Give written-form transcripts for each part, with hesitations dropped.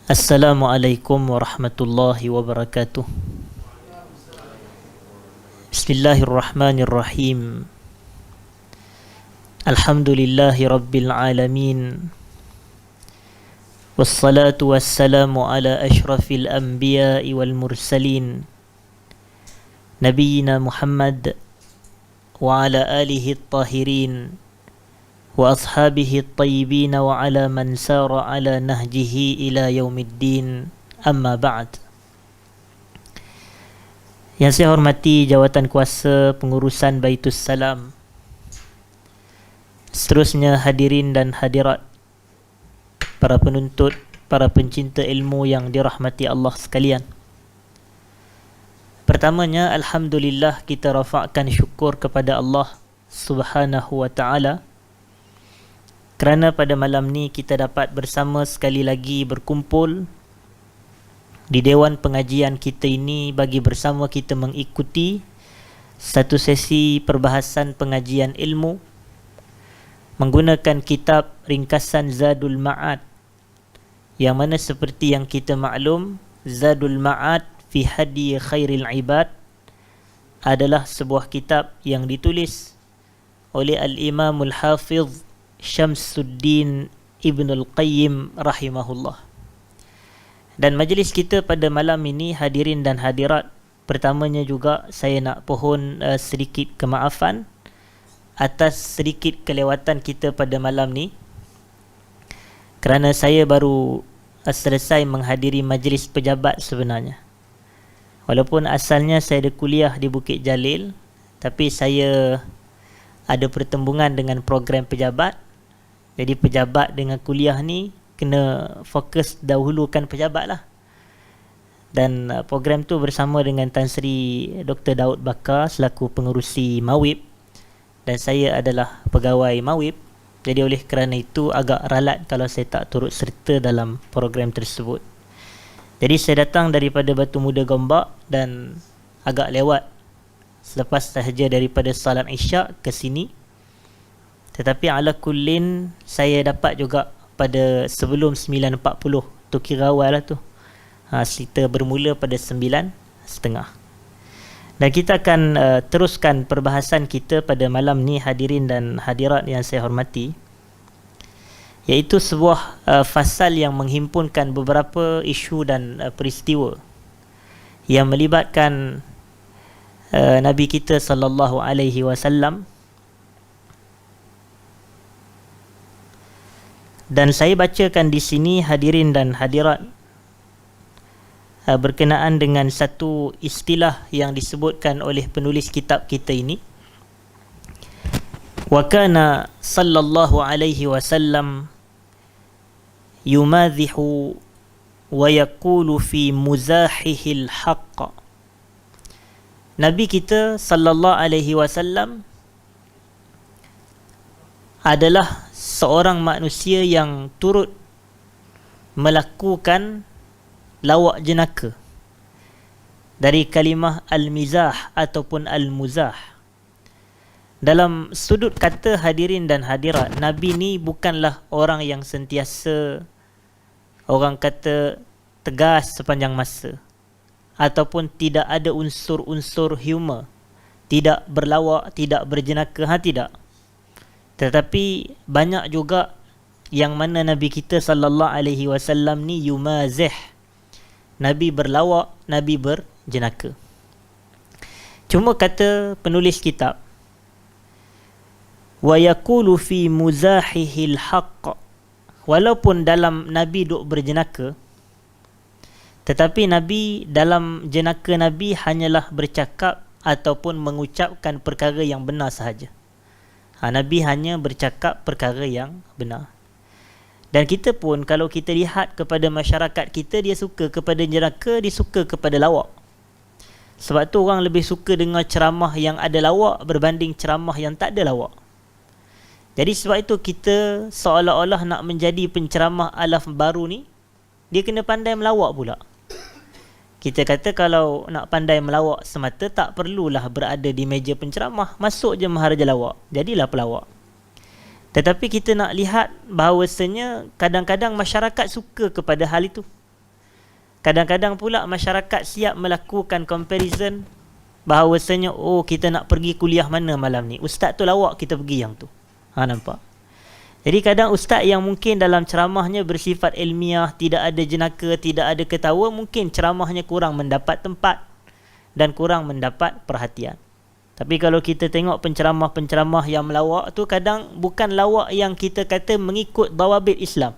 Assalamualaikum warahmatullahi wabarakatuh. Bismillahirrahmanirrahim. Alhamdulillahi rabbil alamin. Wassalatu wassalamu ala ashrafil anbiya'i wal mursalin, Nabiyyina Muhammad wa ala alihi at-tahirin wa ashabihi at-tayyibin wa ala man sara ala nahjihi ila yaumiddin, amma ba'd. Yang saya hormati jawatan kuasa pengurusan Baitus Salam, seterusnya hadirin dan hadirat, para penuntut, para pencinta ilmu yang dirahmati Allah sekalian. Pertamanya, alhamdulillah, kita rafa'kan syukur kepada Allah Subhanahu wa ta'ala kerana pada malam ni kita dapat bersama sekali lagi berkumpul di Dewan Pengajian kita ini bagi bersama kita mengikuti satu sesi perbahasan pengajian ilmu menggunakan kitab ringkasan Zadul Ma'ad, yang mana seperti yang kita maklum, Zadul Ma'ad fi Hadi Khairil Ibad adalah sebuah kitab yang ditulis oleh Al-Imamul Hafiz Syamsuddin Ibn Al-Qayyim rahimahullah. Dan majlis kita pada malam ini, hadirin dan hadirat, pertamanya juga saya nak pohon sedikit kemaafan atas sedikit kelewatan kita pada malam ni, kerana saya baru selesai menghadiri majlis pejabat sebenarnya. Walaupun asalnya saya ada kuliah di Bukit Jalil, tapi saya ada pertembungan dengan program pejabat. Jadi pejabat dengan kuliah ni kena fokus dahulukan pejabat lah. Dan program tu bersama dengan Tan Sri Dr. Daud Bakar selaku pengerusi Mawib, dan saya adalah pegawai Mawib. Jadi oleh kerana itu agak ralat kalau saya tak turut serta dalam program tersebut. Jadi saya datang daripada Batu Muda Gombak dan agak lewat selepas sahaja daripada salat Isyak ke sini. Tetapi ala kullin saya dapat juga pada sebelum 9.40, tu kira awal lah tu. Cerita bermula pada 9.30. Dan kita akan teruskan perbahasan kita pada malam ni, hadirin dan hadirat yang saya hormati, iaitu sebuah fasal yang menghimpunkan beberapa isu dan peristiwa yang melibatkan Nabi kita sallallahu alaihi wasallam. Dan saya bacakan di sini, hadirin dan hadirat, berkenaan dengan satu istilah yang disebutkan oleh penulis kitab kita ini. Wa kana sallallahu alaihi wasallam yumadhihu wa yaqulu fi muzahihil haqq. Nabi kita sallallahu alaihi wasallam adalah seorang manusia yang turut melakukan lawak jenaka dari kalimah al-mizah ataupun al-muzah. Dalam sudut kata, hadirin dan hadirat, Nabi ni bukanlah orang yang sentiasa orang kata tegas sepanjang masa, ataupun tidak ada unsur-unsur humor, tidak berlawak, tidak berjenaka, tidak. Tetapi banyak juga yang mana Nabi kita sallallahu alaihi wasallam ni yumazih. Nabi berlawak, Nabi berjenaka. Cuma kata penulis kitab, wa yaqulu fi muzahihil haqq, walaupun dalam Nabi duk berjenaka, tetapi Nabi dalam jenaka Nabi hanyalah bercakap ataupun mengucapkan perkara yang benar sahaja. Nabi hanya bercakap perkara yang benar. Dan kita pun kalau kita lihat kepada masyarakat kita, dia suka kepada jenaka, dia suka kepada lawak. Sebab tu orang lebih suka dengar ceramah yang ada lawak berbanding ceramah yang tak ada lawak. Jadi sebab itu kita seolah-olah nak menjadi penceramah alaf baru ni, dia kena pandai melawak pula. Kita kata kalau nak pandai melawak semata, tak perlulah berada di meja penceramah, masuk je maharaja lawak, jadilah pelawak. Tetapi kita nak lihat bahawasanya kadang-kadang masyarakat suka kepada hal itu. Kadang-kadang pula masyarakat siap melakukan comparison bahawasanya, oh kita nak pergi kuliah mana malam ni, ustaz tu lawak, kita pergi yang tu. Nampak? Jadi kadang ustaz yang mungkin dalam ceramahnya bersifat ilmiah, tidak ada jenaka, tidak ada ketawa, mungkin ceramahnya kurang mendapat tempat dan kurang mendapat perhatian. Tapi kalau kita tengok penceramah-penceramah yang melawak tu, kadang bukan lawak yang kita kata mengikut dawabit Islam.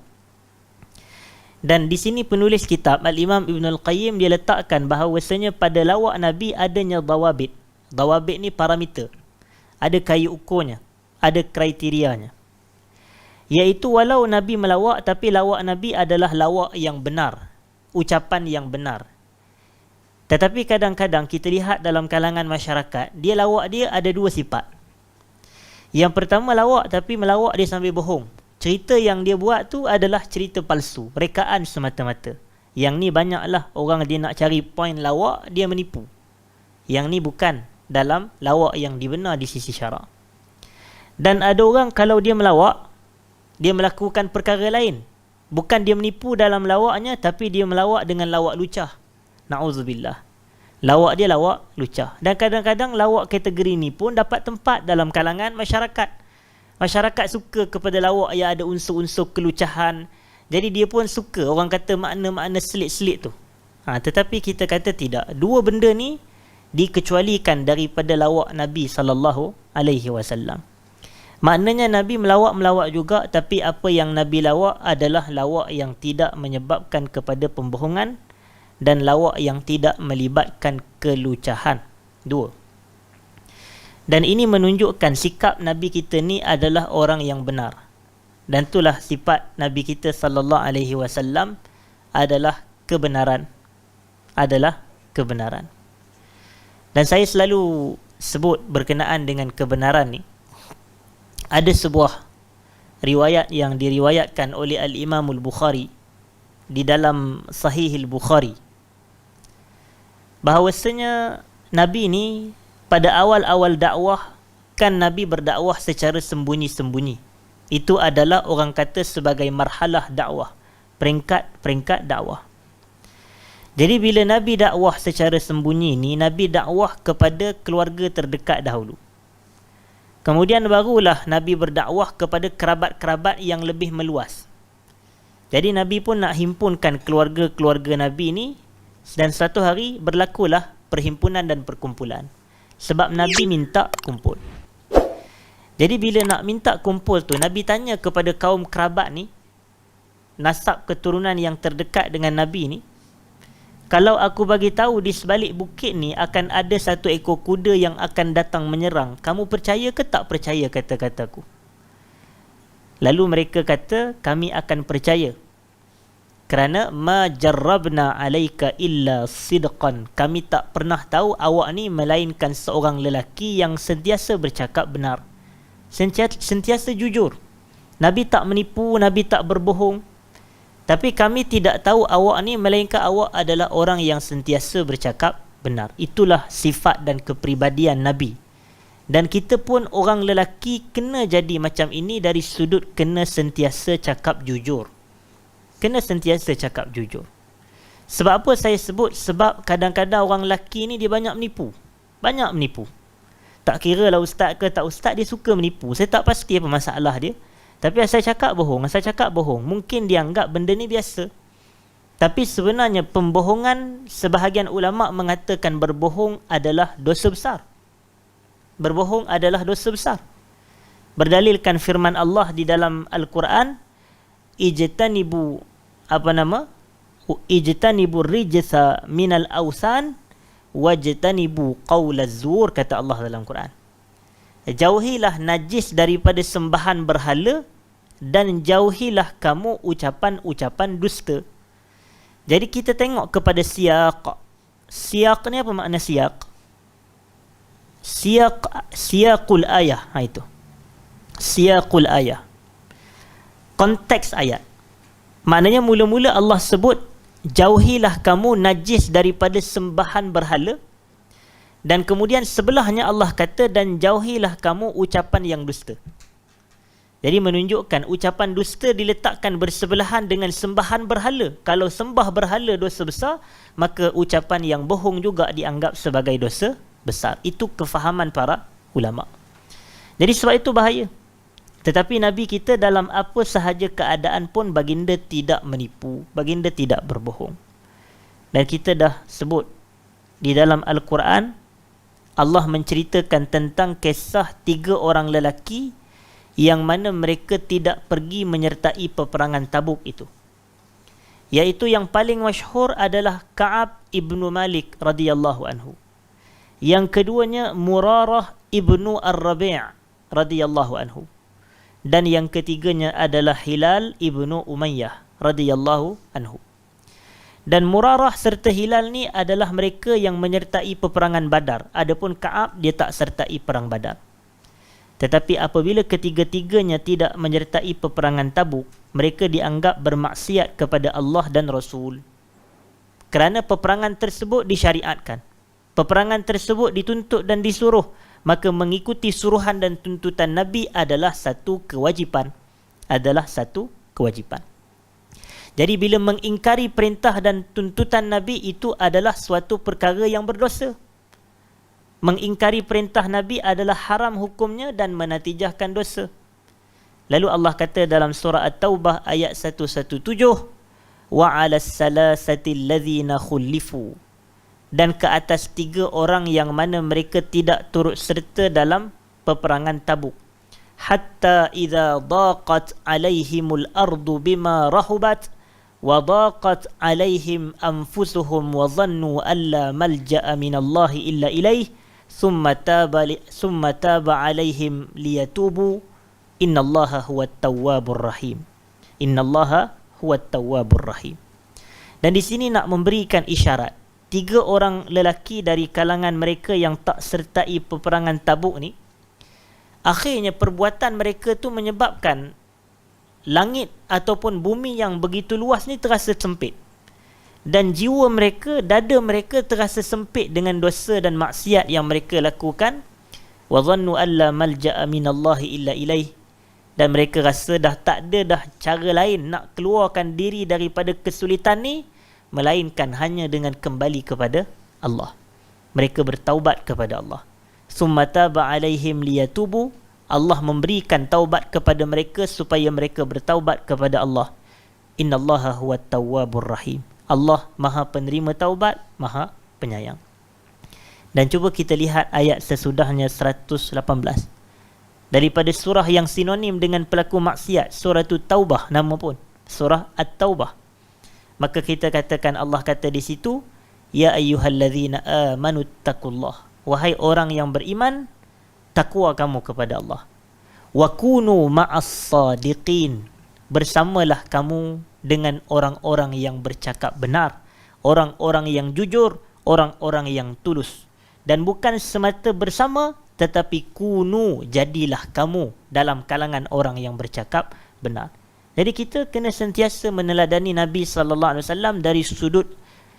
Dan di sini penulis kitab Al-Imam Ibn Al-Qayyim dia letakkan bahawasanya pada lawak Nabi adanya dawabit. Dawabit ni parameter. Ada kayu ukurnya, ada kriterianya. Iaitu walau Nabi melawak, tapi lawak Nabi adalah lawak yang benar, ucapan yang benar. Tetapi kadang-kadang kita lihat dalam kalangan masyarakat, dia lawak dia ada dua sifat. Yang pertama lawak, tapi melawak dia sambil bohong. Cerita yang dia buat tu adalah cerita palsu, rekaan semata-mata. Yang ni banyaklah orang dia nak cari poin lawak, dia menipu. Yang ni bukan dalam lawak yang dibenar di sisi syarak. Dan ada orang kalau dia melawak, dia melakukan perkara lain. Bukan dia menipu dalam lawaknya, tapi dia melawak dengan lawak lucah. Na'udzubillah. Lawak dia lawak lucah. Dan kadang-kadang lawak kategori ni pun dapat tempat dalam kalangan masyarakat. Masyarakat suka kepada lawak yang ada unsur-unsur kelucahan. Jadi dia pun suka, orang kata makna-makna selit-selit tu. Tetapi kita kata tidak. Dua benda ni dikecualikan daripada lawak Nabi SAW. Maknanya Nabi melawak-melawak juga, tapi apa yang Nabi lawak adalah lawak yang tidak menyebabkan kepada pembohongan dan lawak yang tidak melibatkan kelucahan. Dua. Dan ini menunjukkan sikap Nabi kita ni adalah orang yang benar. Dan itulah sifat Nabi kita SAW adalah kebenaran. Adalah kebenaran. Dan saya selalu sebut berkenaan dengan kebenaran ni, ada sebuah riwayat yang diriwayatkan oleh Al-Imam Al-Bukhari di dalam Sahih Al-Bukhari, bahawasanya Nabi ni pada awal-awal dakwah, kan Nabi berdakwah secara sembunyi-sembunyi. Itu adalah orang kata sebagai marhalah dakwah, peringkat-peringkat dakwah. Jadi bila Nabi dakwah secara sembunyi ni, Nabi dakwah kepada keluarga terdekat dahulu. Kemudian barulah Nabi berdakwah kepada kerabat-kerabat yang lebih meluas. Jadi Nabi pun nak himpunkan keluarga-keluarga Nabi ni, dan satu hari berlakulah perhimpunan dan perkumpulan. Sebab Nabi minta kumpul. Jadi bila nak minta kumpul tu, Nabi tanya kepada kaum kerabat ni, nasab keturunan yang terdekat dengan Nabi ni, kalau aku bagi tahu di sebalik bukit ni akan ada satu ekor kuda yang akan datang menyerang, kamu percaya ke tak percaya kata-kataku? Lalu mereka kata, kami akan percaya. Kerana ma jarrabna alaika illa sidqan. Kami tak pernah tahu awak ni melainkan seorang lelaki yang sentiasa bercakap benar, sentiasa jujur. Nabi tak menipu, Nabi tak berbohong. Tapi kami tidak tahu awak ni melainkan awak adalah orang yang sentiasa bercakap benar. Itulah sifat dan kepribadian Nabi. Dan kita pun orang lelaki kena jadi macam ini dari sudut kena sentiasa cakap jujur. Kena sentiasa cakap jujur. Sebab apa saya sebut? Sebab kadang-kadang orang lelaki ni dia banyak menipu. Banyak menipu. Tak kira lah ustaz ke tak ustaz, dia suka menipu. Saya tak pasti apa masalah dia. Tapi asal cakap bohong, asal cakap bohong. Mungkin dia anggap benda ni biasa. Tapi sebenarnya pembohongan, sebahagian ulama' mengatakan berbohong adalah dosa besar. Berbohong adalah dosa besar. Berdalilkan firman Allah di dalam Al-Quran, ijtanibu ijtanibu rijsa minal awsan wajtanibu qaulaz zur, kata Allah dalam Quran. Jauhilah najis daripada sembahan berhala dan jauhilah kamu ucapan-ucapan dusta. Jadi kita tengok kepada siaq. Siaq ni apa makna siaq? Siaqul ayah. Itu. Siaqul ayah. Konteks ayat. Maknanya mula-mula Allah sebut, jauhilah kamu najis daripada sembahan berhala. Dan kemudian sebelahnya Allah kata, dan jauhilah kamu ucapan yang dusta. Jadi menunjukkan ucapan dusta diletakkan bersebelahan dengan sembahan berhala. Kalau sembah berhala dosa besar, maka ucapan yang bohong juga dianggap sebagai dosa besar. Itu kefahaman para ulama. Jadi sebab itu bahaya. Tetapi Nabi kita dalam apa sahaja keadaan pun baginda tidak menipu, baginda tidak berbohong. Dan kita dah sebut di dalam Al-Quran, Allah menceritakan tentang kisah 3 orang lelaki yang mana mereka tidak pergi menyertai peperangan Tabuk itu. Iaitu yang paling masyhur adalah Ka'ab ibnu Malik radhiyallahu anhu. Yang keduanya Murarah ibnu Ar-Rabi' radhiyallahu anhu. Dan yang ketiganya adalah Hilal ibnu Umayyah radhiyallahu anhu. Dan Murarah serta Hilal ni adalah mereka yang menyertai peperangan Badar. Adapun Ka'ab dia tak sertai perang Badar. Tetapi apabila ketiga-tiganya tidak menyertai peperangan Tabuk, mereka dianggap bermaksiat kepada Allah dan Rasul. Kerana peperangan tersebut disyariatkan. Peperangan tersebut dituntut dan disuruh. Maka mengikuti suruhan dan tuntutan Nabi adalah satu kewajipan. Jadi bila mengingkari perintah dan tuntutan Nabi itu adalah suatu perkara yang berdosa. Mengingkari perintah Nabi adalah haram hukumnya dan menatijahkan dosa. Lalu Allah kata dalam surah At-Taubah ayat 117, wa 'alas salasati allazina khulifu, dan ke atas 3 orang yang mana mereka tidak turut serta dalam peperangan Tabuk. Hatta idza daqat 'alaihimul ardu bima rahubat wa daqat 'alaihim anfusuhum wa dhannu alla malja'a minallahi illa ilaihi ثم تاب عليهم ليتوبوا إن الله هو التواب الرحيم. Dan di sini nak memberikan isyarat 3 orang lelaki dari kalangan mereka yang tak sertai peperangan Tabuk ni, akhirnya perbuatan mereka tu menyebabkan langit ataupun bumi yang begitu luas ni terasa sempit. Dan jiwa mereka, dada mereka terasa sempit dengan dosa dan maksiat yang mereka lakukan. Wa dhannu alla malja'a minallahi illa ilaih. Dan mereka rasa dah tak ada dah cara lain nak keluarkan diri daripada kesulitan ni melainkan hanya dengan kembali kepada Allah. Mereka bertaubat kepada Allah. Summa taba alaihim liyatubu. Allah memberikan taubat kepada mereka supaya mereka bertaubat kepada Allah. Innallaha huwat tawwabur rahim. Allah Maha penerima taubat, Maha penyayang. Dan cuba kita lihat ayat sesudahnya 118. Daripada surah yang sinonim dengan pelaku maksiat, surah Taubah nama pun, surah At-Taubah. Maka kita katakan Allah kata di situ, ya ayyuhallazina amanu taqullah. Wahai orang yang beriman, takwa kamu kepada Allah. Wa kunu ma'as sadiqin. Bersamalah kamu dengan orang-orang yang bercakap benar, orang-orang yang jujur, orang-orang yang tulus. Dan bukan semata bersama, tetapi kunu, jadilah kamu dalam kalangan orang yang bercakap benar. Jadi kita kena sentiasa meneladani Nabi SAW dari sudut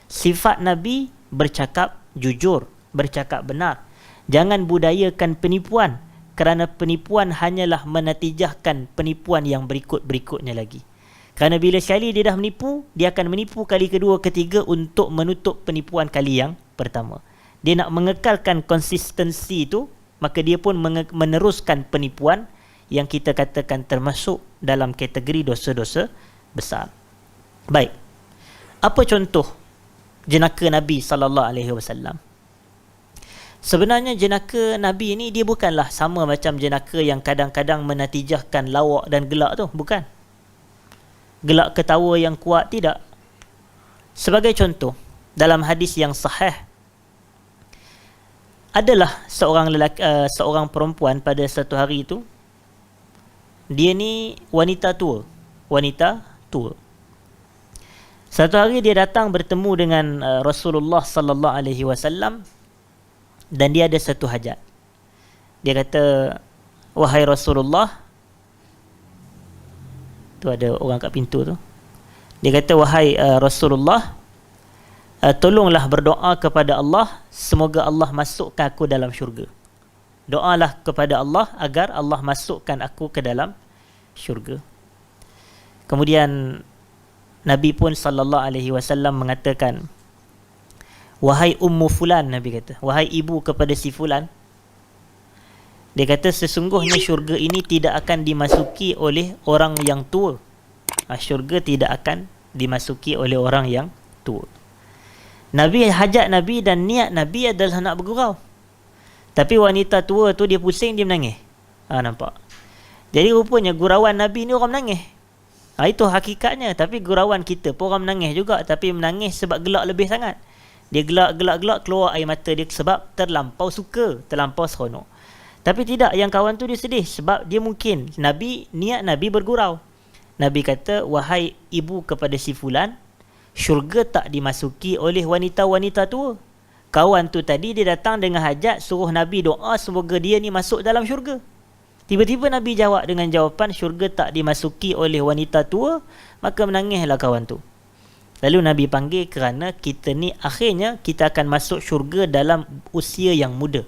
sifat Nabi bercakap jujur, bercakap benar. Jangan budayakan penipuan, kerana penipuan hanyalah menatijahkan penipuan yang berikut-berikutnya lagi. Kerana bila sekali dia dah menipu, dia akan menipu kali kedua, ketiga untuk menutup penipuan kali yang pertama. Dia nak mengekalkan konsistensi itu, maka dia pun meneruskan penipuan yang kita katakan termasuk dalam kategori dosa-dosa besar. Baik. Apa contoh jenaka Nabi SAW? Sebenarnya jenaka Nabi ni dia bukanlah sama macam jenaka yang kadang-kadang menatijahkan lawak dan gelak tu, bukan. Gelak ketawa yang kuat, tidak. Sebagai contoh, dalam hadis yang sahih, adalah seorang perempuan pada satu hari itu, dia ni wanita tua. Satu hari dia datang bertemu dengan Rasulullah sallallahu alaihi wasallam dan dia ada satu hajat. Dia kata, wahai Rasulullah, tu ada orang kat pintu tu. Dia kata, wahai Rasulullah, tolonglah berdoa kepada Allah, semoga Allah masukkan aku dalam syurga. Doalah kepada Allah agar Allah masukkan aku ke dalam syurga. Kemudian Nabi pun sallallahu alaihi wasallam mengatakan, wahai ummu fulan, Nabi kata, wahai ibu kepada si fulan, dia kata sesungguhnya syurga ini tidak akan dimasuki oleh orang yang tua. Syurga tidak akan dimasuki oleh orang yang tua. Nabi, hajat Nabi dan niat Nabi adalah nak bergurau. Tapi wanita tua tu dia pusing, dia menangis. Nampak? Jadi rupanya gurauan Nabi ni orang menangis. Itu hakikatnya. Tapi gurauan kita pun orang menangis juga. Tapi menangis sebab gelak lebih sangat. Dia gelak, keluar air mata dia sebab terlampau suka, terlampau seronok. Tapi tidak, yang kawan tu dia sedih sebab dia mungkin niat Nabi bergurau. Nabi kata, wahai ibu kepada si fulan, syurga tak dimasuki oleh wanita-wanita tua. Kawan tu tadi dia datang dengan hajat, suruh Nabi doa semoga dia ni masuk dalam syurga. Tiba-tiba Nabi jawab dengan jawapan syurga tak dimasuki oleh wanita tua, maka menangislah kawan tu. Lalu Nabi panggil kerana kita ni akhirnya kita akan masuk syurga dalam usia yang muda.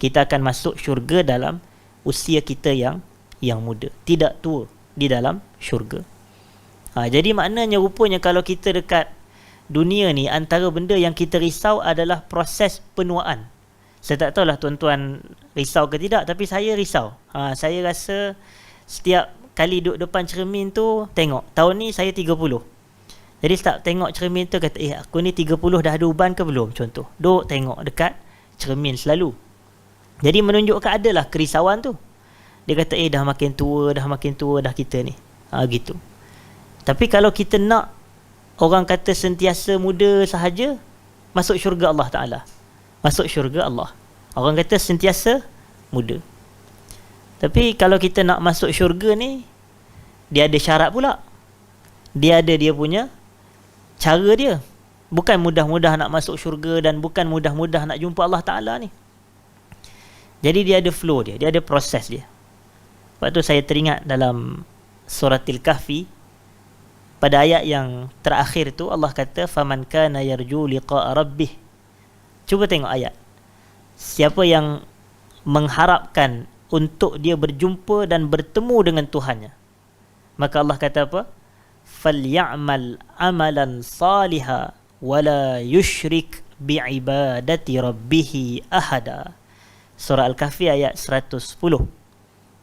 Kita akan masuk syurga dalam usia kita yang muda, tidak tua di dalam syurga. Jadi maknanya rupanya kalau kita dekat dunia ni, antara benda yang kita risau adalah proses penuaan. Saya tak tahulah tuan-tuan risau ke tidak, tapi saya risau. Saya rasa setiap kali duduk depan cermin tu, tengok, tahun ni saya 30. Jadi setiap tengok cermin tu kata, aku ni 30 dah ada uban ke belum? Contoh, duduk tengok dekat cermin selalu. Jadi menunjukkan adalah kerisauan tu. Dia kata, dah makin tua dah kita ni. Gitu. Tapi kalau kita nak orang kata sentiasa muda sahaja, masuk syurga Allah Ta'ala. Masuk syurga Allah. Orang kata sentiasa muda. Tapi kalau kita nak masuk syurga ni, dia ada syarat pula. Dia ada dia punya cara dia. Bukan mudah-mudah nak masuk syurga dan bukan mudah-mudah nak jumpa Allah Ta'ala ni. Jadi dia ada flow dia ada proses dia. Sebab tu saya teringat dalam suratil Kahfi, pada ayat yang terakhir tu Allah kata, faman kana yarju liqa'a rabbih. Cuba tengok ayat. Siapa yang mengharapkan untuk dia berjumpa dan bertemu dengan Tuhannya, maka Allah kata apa? Falyamal amalan saliha wala yushrik bi'ibadati rabbih ahada. Surah Al-Kahfi ayat 110.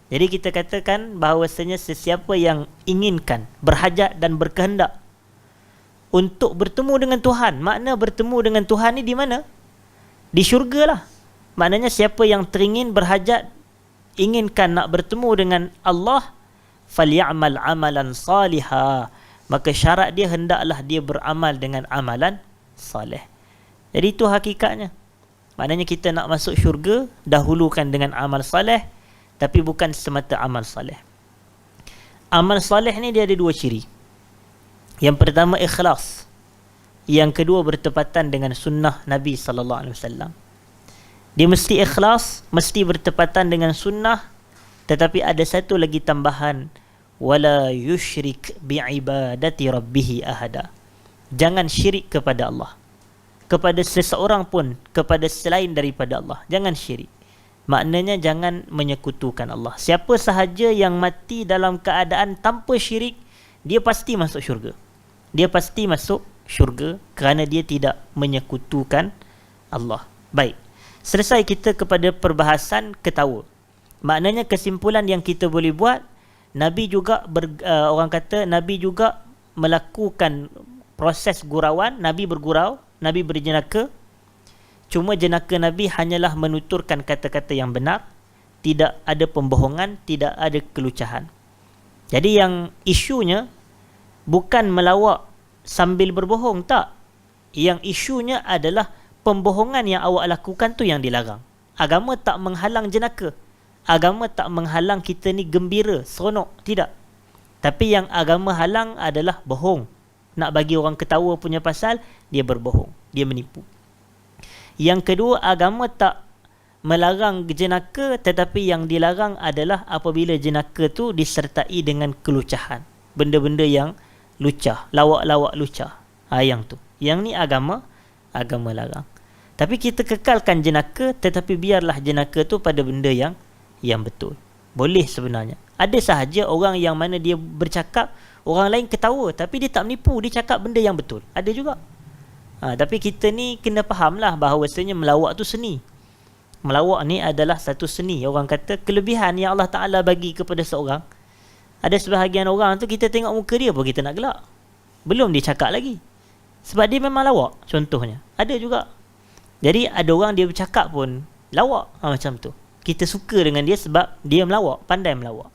Jadi kita katakan bahawasanya sesiapa yang inginkan, berhajat dan berkehendak untuk bertemu dengan Tuhan. Makna bertemu dengan Tuhan ni di mana? Di syurga lah. Maknanya siapa yang teringin, berhajat, inginkan nak bertemu dengan Allah, falyamal amalan salihah, maka syarat dia hendaklah dia beramal dengan amalan salih. Jadi itu hakikatnya. Maknanya kita nak masuk syurga, dahulukan dengan amal salih, tapi bukan semata amal salih. Amal salih ni dia ada dua ciri. Yang pertama ikhlas. Yang kedua bertepatan dengan sunnah Nabi SAW. Dia mesti ikhlas, mesti bertepatan dengan sunnah, tetapi ada satu lagi tambahan, wala yushrik bi'ibadati rabbih ahada. Jangan syirik kepada Allah, kepada seseorang pun, kepada selain daripada Allah. Jangan syirik. Maknanya jangan menyekutukan Allah. Siapa sahaja yang mati dalam keadaan tanpa syirik, dia pasti masuk syurga. Dia pasti masuk syurga kerana dia tidak menyekutukan Allah. Baik. Selesai kita kepada perbahasan ketawa. Maknanya kesimpulan yang kita boleh buat, Nabi juga orang kata Nabi juga melakukan proses gurauan. Nabi bergurau, Nabi berjenaka. Cuma jenaka Nabi hanyalah menuturkan kata-kata yang benar, tidak ada pembohongan, tidak ada kelucahan. Jadi yang isunya bukan melawak sambil berbohong, tak. Yang isunya adalah pembohongan yang awak lakukan tu yang dilarang. Agama tak menghalang jenaka. Agama tak menghalang kita ni gembira, seronok, tidak. Tapi yang agama halang adalah bohong. Nak bagi orang ketawa punya pasal, dia berbohong, dia menipu. Yang kedua, agama tak melarang jenaka, tetapi yang dilarang adalah apabila jenaka tu disertai dengan kelucahan. Benda-benda yang lucah, lawak-lawak lucah. Yang tu. Yang ni agama larang. Tapi kita kekalkan jenaka, tetapi biarlah jenaka tu pada benda yang betul. Boleh sebenarnya. Ada sahaja orang yang mana dia bercakap, orang lain ketawa, tapi dia tak menipu, dia cakap benda yang betul. Ada juga. Tapi kita ni kena fahamlah bahawasanya melawak tu seni. Melawak ni adalah satu seni. Orang kata kelebihan yang Allah Ta'ala bagi kepada seorang. Ada sebahagian orang tu kita tengok muka dia pun kita nak gelak. Belum dia cakap lagi. Sebab dia memang lawak, contohnya. Ada juga. Jadi ada orang dia bercakap pun lawak, macam tu. Kita suka dengan dia sebab dia melawak, pandai melawak.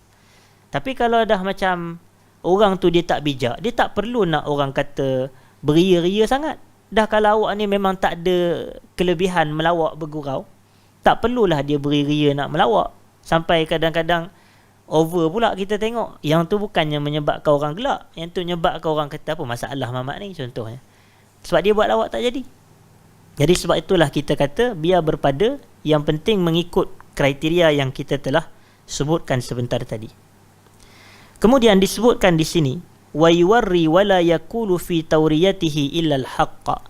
Tapi kalau dah macam orang tu dia tak bijak, dia tak perlu nak orang kata beria-ria sangat. Dah kalau awak ni memang tak ada kelebihan melawak bergurau, tak perlulah dia beria-ria nak melawak. Sampai kadang-kadang over pula kita tengok. Yang tu bukannya menyebabkan orang gelak, yang tu menyebabkan orang kata apa masalah mamat ni contohnya. Sebab dia buat lawak tak jadi. Jadi sebab itulah kita kata biar berpada, yang penting mengikut kriteria yang kita telah sebutkan sebentar tadi. Kemudian disebutkan di sini wa yuwarri wala yaqulu fi tawriyatihi illa al-haqq.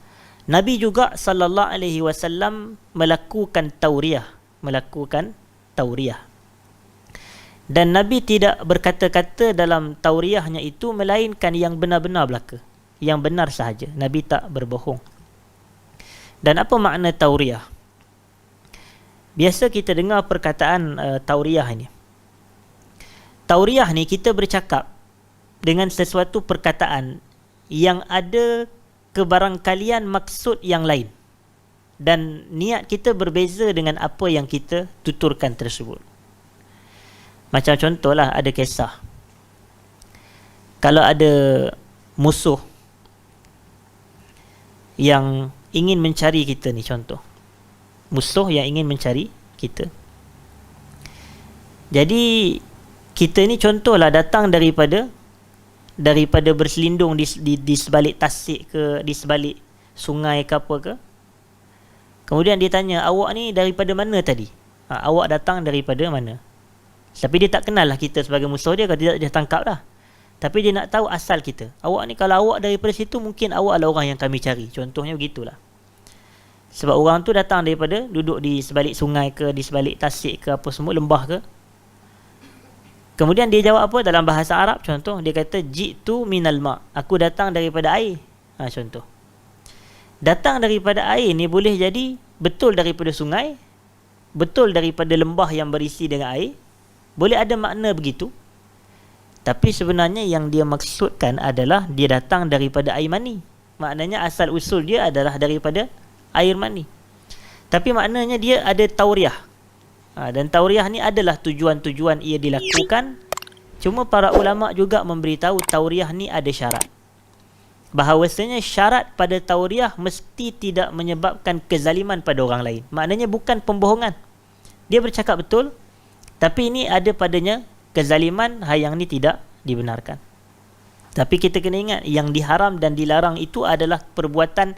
Nabi juga sallallahu alaihi wasallam melakukan tauriyah, dan Nabi tidak berkata-kata dalam tauriyahnya itu melainkan yang benar-benar belaka, yang benar sahaja. Nabi tak berbohong. Dan apa makna tauriyah? Biasa kita dengar perkataan tauriyah ini. Tauriyah ni kita bercakap dengan sesuatu perkataan yang ada kebarangkalian maksud yang lain, dan niat kita berbeza dengan apa yang kita tuturkan tersebut. Macam contohlah, ada kisah. Kalau ada musuh yang ingin mencari kita ni, contoh. Musuh yang ingin mencari kita. Jadi, kita ni contohlah datang daripada berselindung di sebalik tasik ke, di sebalik sungai ke apa ke. Kemudian dia tanya, awak ni daripada mana tadi? Awak datang daripada mana? Tapi dia tak kenal lah kita sebagai musuh dia, kalau tidak dia tangkap dah. Tapi dia nak tahu asal kita. Awak ni, kalau awak daripada situ, mungkin awak adalah orang yang kami cari. Contohnya begitulah. Sebab orang tu datang daripada duduk di sebalik sungai ke, di sebalik tasik ke, apa semua, lembah ke. Kemudian dia jawab apa dalam bahasa Arab, contoh dia kata jitu minal ma', aku datang daripada air. Contoh. Datang daripada air ni boleh jadi betul daripada sungai, betul daripada lembah yang berisi dengan air. Boleh ada makna begitu. Tapi sebenarnya yang dia maksudkan adalah dia datang daripada air mani. Maknanya asal usul dia adalah daripada air mani. Tapi maknanya dia ada tauriyah. Dan tauriyah ni adalah tujuan-tujuan ia dilakukan. Cuma para ulama juga memberitahu tauriyah ni ada syarat. Bahawasanya syarat pada tauriyah mesti tidak menyebabkan kezaliman pada orang lain. Maknanya bukan pembohongan. Dia bercakap betul, tapi ini ada padanya kezaliman, yang ni tidak dibenarkan. Tapi kita kena ingat, yang diharam dan dilarang itu adalah perbuatan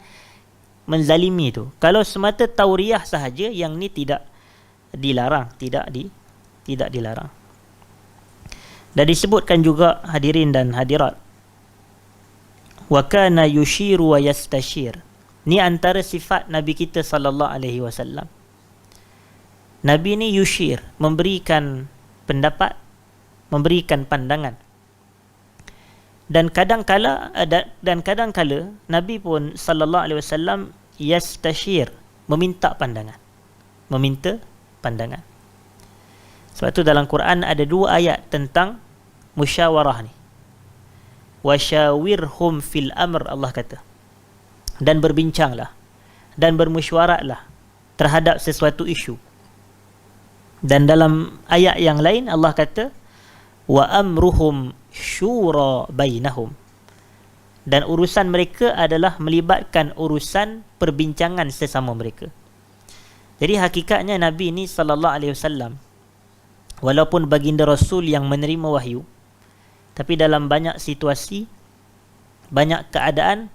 menzalimi tu. Kalau semata tauriyah sahaja, yang ni tidak dilarang, tidak dilarang. Dan disebutkan juga, hadirin dan hadirat, wa kana yushiru wa yastashir. Ni antara sifat Nabi kita sallallahu alaihi wasallam. Nabi ni yushir, memberikan pendapat, memberikan pandangan. Dan kadang-kala Nabi pun sallallahu alaihi wasallam yastashir, meminta pandangan. Sebab tu dalam Quran ada 2 ayat tentang musyawarah ni. Wasyawirhum fil amr, Allah kata. Dan berbincanglah dan bermusyawaratlah terhadap sesuatu isu. Dan dalam ayat yang lain Allah kata wa amruhum syura bainahum, dan urusan mereka adalah melibatkan urusan perbincangan sesama mereka. Jadi hakikatnya Nabi ni sallallahu alaihi wasallam, walaupun baginda Rasul yang menerima wahyu, tapi dalam banyak situasi, banyak keadaan,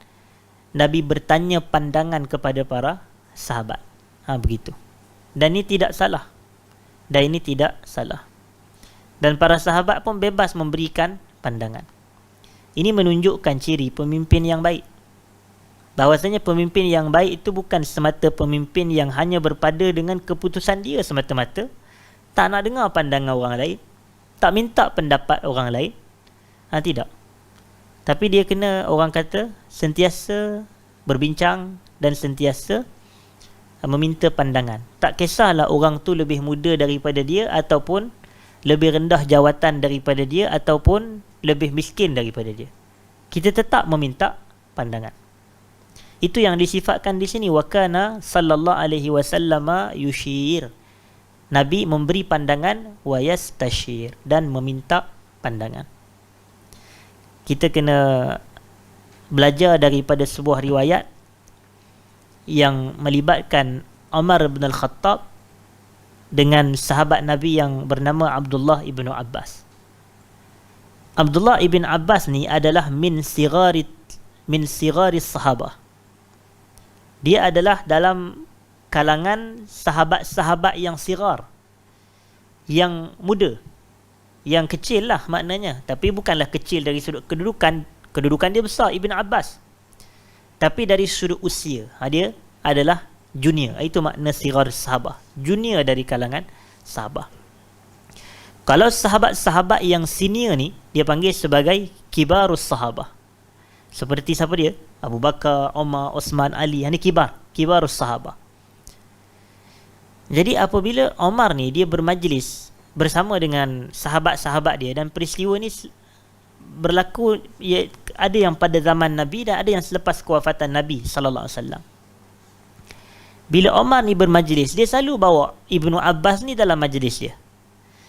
Nabi bertanya pandangan kepada para sahabat. Begitu. Dan ini tidak salah. Dan para sahabat pun bebas memberikan pandangan. Ini menunjukkan ciri pemimpin yang baik. Bahawasanya pemimpin yang baik itu bukan semata pemimpin yang hanya berpada dengan keputusan dia semata-mata, Tak nak dengar pandangan orang lain. Tak minta pendapat orang lain. Tidak. Tapi dia kena, orang kata, sentiasa berbincang dan sentiasa meminta pandangan. Tak kisahlah orang tu lebih muda daripada dia, ataupun lebih rendah jawatan daripada dia, ataupun lebih miskin daripada dia. Kita tetap meminta pandangan. Itu yang disifatkan di sini. Wa kana sallallahu alaihi wasallam yushir. Nabi memberi pandangan, wa yastashir, dan meminta pandangan. Kita kena belajar daripada sebuah riwayat yang melibatkan Umar bin Al-Khattab dengan sahabat Nabi yang bernama Abdullah ibn Abbas. Abdullah ibn Abbas ni adalah min sigari sahabah. Dia adalah dalam kalangan sahabat-sahabat yang sigar, yang muda, yang kecil lah maknanya. Tapi bukanlah kecil dari sudut kedudukan dia besar, Ibn Abbas. Tapi dari sudut usia, dia adalah junior. Itu makna sigar sahabah, junior dari kalangan sahabah. Kalau sahabat-sahabat yang senior ni, dia panggil sebagai kibarus sahabah. Seperti siapa dia? Abu Bakar, Umar, Osman, Ali. Ini kibarus sahabah. Jadi apabila Umar ni dia bermajlis bersama dengan sahabat-sahabat dia, dan peristiwa ni berlaku, ada yang pada zaman Nabi dan ada yang selepas kewafatan Nabi sallallahu alaihi wasallam. Bila Umar ni bermajlis, dia selalu bawa Ibnu Abbas ni dalam majlis dia.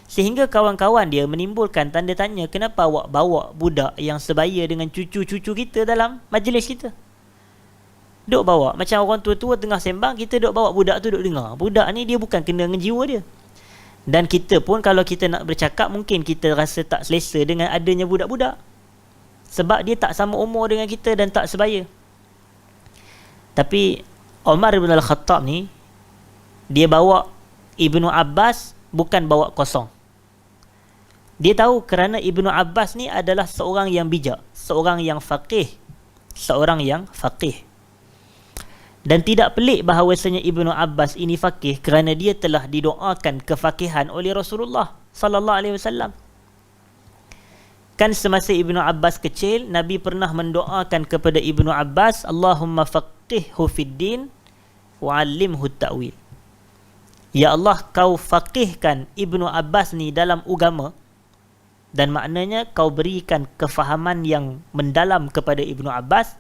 Sehingga kawan-kawan dia menimbulkan tanda tanya, kenapa awak bawa budak yang sebaya dengan cucu-cucu kita dalam majlis kita? Duk bawa macam orang tua-tua tengah sembang, kita duk bawa budak tu duk dengar. Budak ni dia bukan kena dengan jiwa dia. Dan kita pun kalau kita nak bercakap, mungkin kita rasa tak selesa dengan adanya budak-budak, sebab dia tak sama umur dengan kita dan tak sebaya. Tapi Umar bin Al-Khattab ni, dia bawa Ibnu Abbas bukan bawa kosong. Dia tahu kerana Ibnu Abbas ni adalah seorang yang bijak, seorang yang faqih. Dan tidak pelik bahawasanya Ibnu Abbas ini faqih kerana dia telah didoakan kefaqihan oleh Rasulullah sallallahu alaihi wasallam. Kan semasa Ibnu Abbas kecil, Nabi pernah mendoakan kepada Ibnu Abbas, Allahumma faqihhu fid din wa 'allimhu ta'wil. Ya Allah, kau faqihkan Ibnu Abbas ni dalam agama, dan maknanya kau berikan kefahaman yang mendalam kepada Ibnu Abbas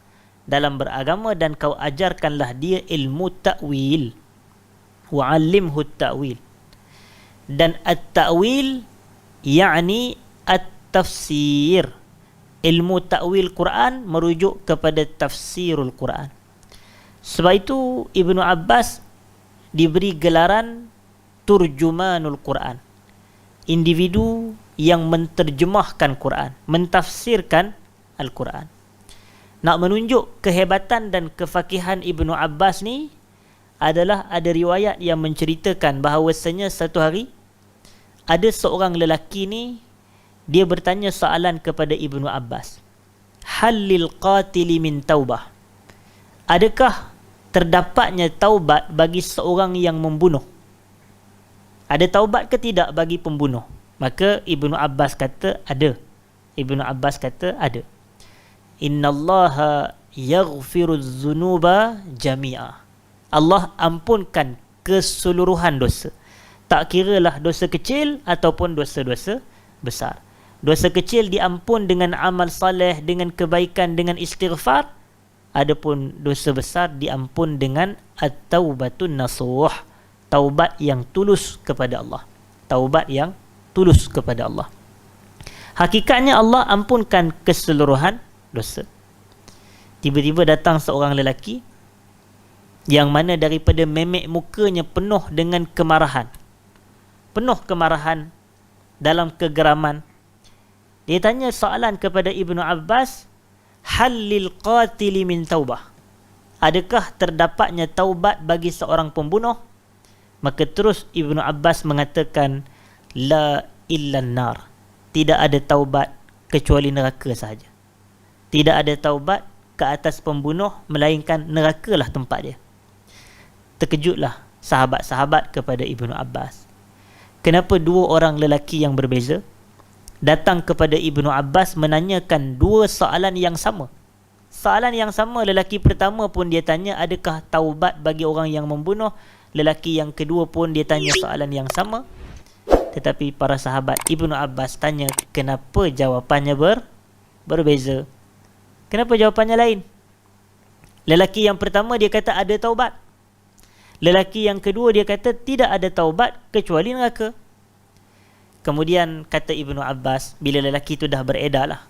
dalam beragama, dan kau ajarkanlah dia ilmu ta'wil. Wa'allimhu ta'wil. Dan at-ta'wil yakni at-tafsir. Ilmu ta'wil Quran merujuk kepada tafsirul Quran. Sebab itu Ibnu Abbas diberi gelaran turjumanul Quran, individu yang menterjemahkan Quran, mentafsirkan Al-Quran. Nak menunjuk kehebatan dan kefakihan Ibnu Abbas ni, adalah ada riwayat yang menceritakan bahawasanya satu hari ada seorang lelaki ni, dia bertanya soalan kepada Ibnu Abbas, halil qatili min taubah, adakah terdapatnya taubat bagi seorang yang membunuh? Ada taubat ke tidak bagi pembunuh? Maka Ibnu Abbas kata ada. Ibnu Abbas kata ada. Innallaha yaghfiruz dzunuba jami'a. Allah ampunkan keseluruhan dosa. Tak kiralah dosa kecil ataupun dosa-dosa besar. Dosa kecil diampun dengan amal saleh, dengan kebaikan, dengan istighfar. Adapun dosa besar diampun dengan at-taubatun nasuh, taubat yang tulus kepada Allah. Taubat yang tulus kepada Allah. Hakikatnya Allah ampunkan keseluruhan dosa. Tiba-tiba datang seorang lelaki yang mana daripada memek mukanya penuh dengan kemarahan. Penuh kemarahan, dalam kegeraman. Dia tanya soalan kepada Ibnu Abbas, halil qatili min taubah. Adakah terdapatnya taubat bagi seorang pembunuh? Maka terus Ibnu Abbas mengatakan, la illan nar. Tidak ada taubat kecuali neraka sahaja. Tidak ada taubat ke atas pembunuh melainkan nerakalah tempat dia. Terkejutlah sahabat-sahabat kepada Ibnu Abbas. kenapa dua orang lelaki yang berbeza datang kepada Ibnu Abbas menanyakan dua soalan yang sama. Soalan yang sama, lelaki pertama pun dia tanya, adakah taubat bagi orang yang membunuh? Lelaki yang kedua pun dia tanya soalan yang sama. Tetapi para sahabat Ibnu Abbas tanya, kenapa jawapannya berbeza? Kenapa jawapannya lain? Lelaki yang pertama dia kata ada taubat. Lelaki yang kedua dia kata tidak ada taubat kecuali neraka. Kemudian kata Ibnu Abbas, bila lelaki itu dah beredar lah,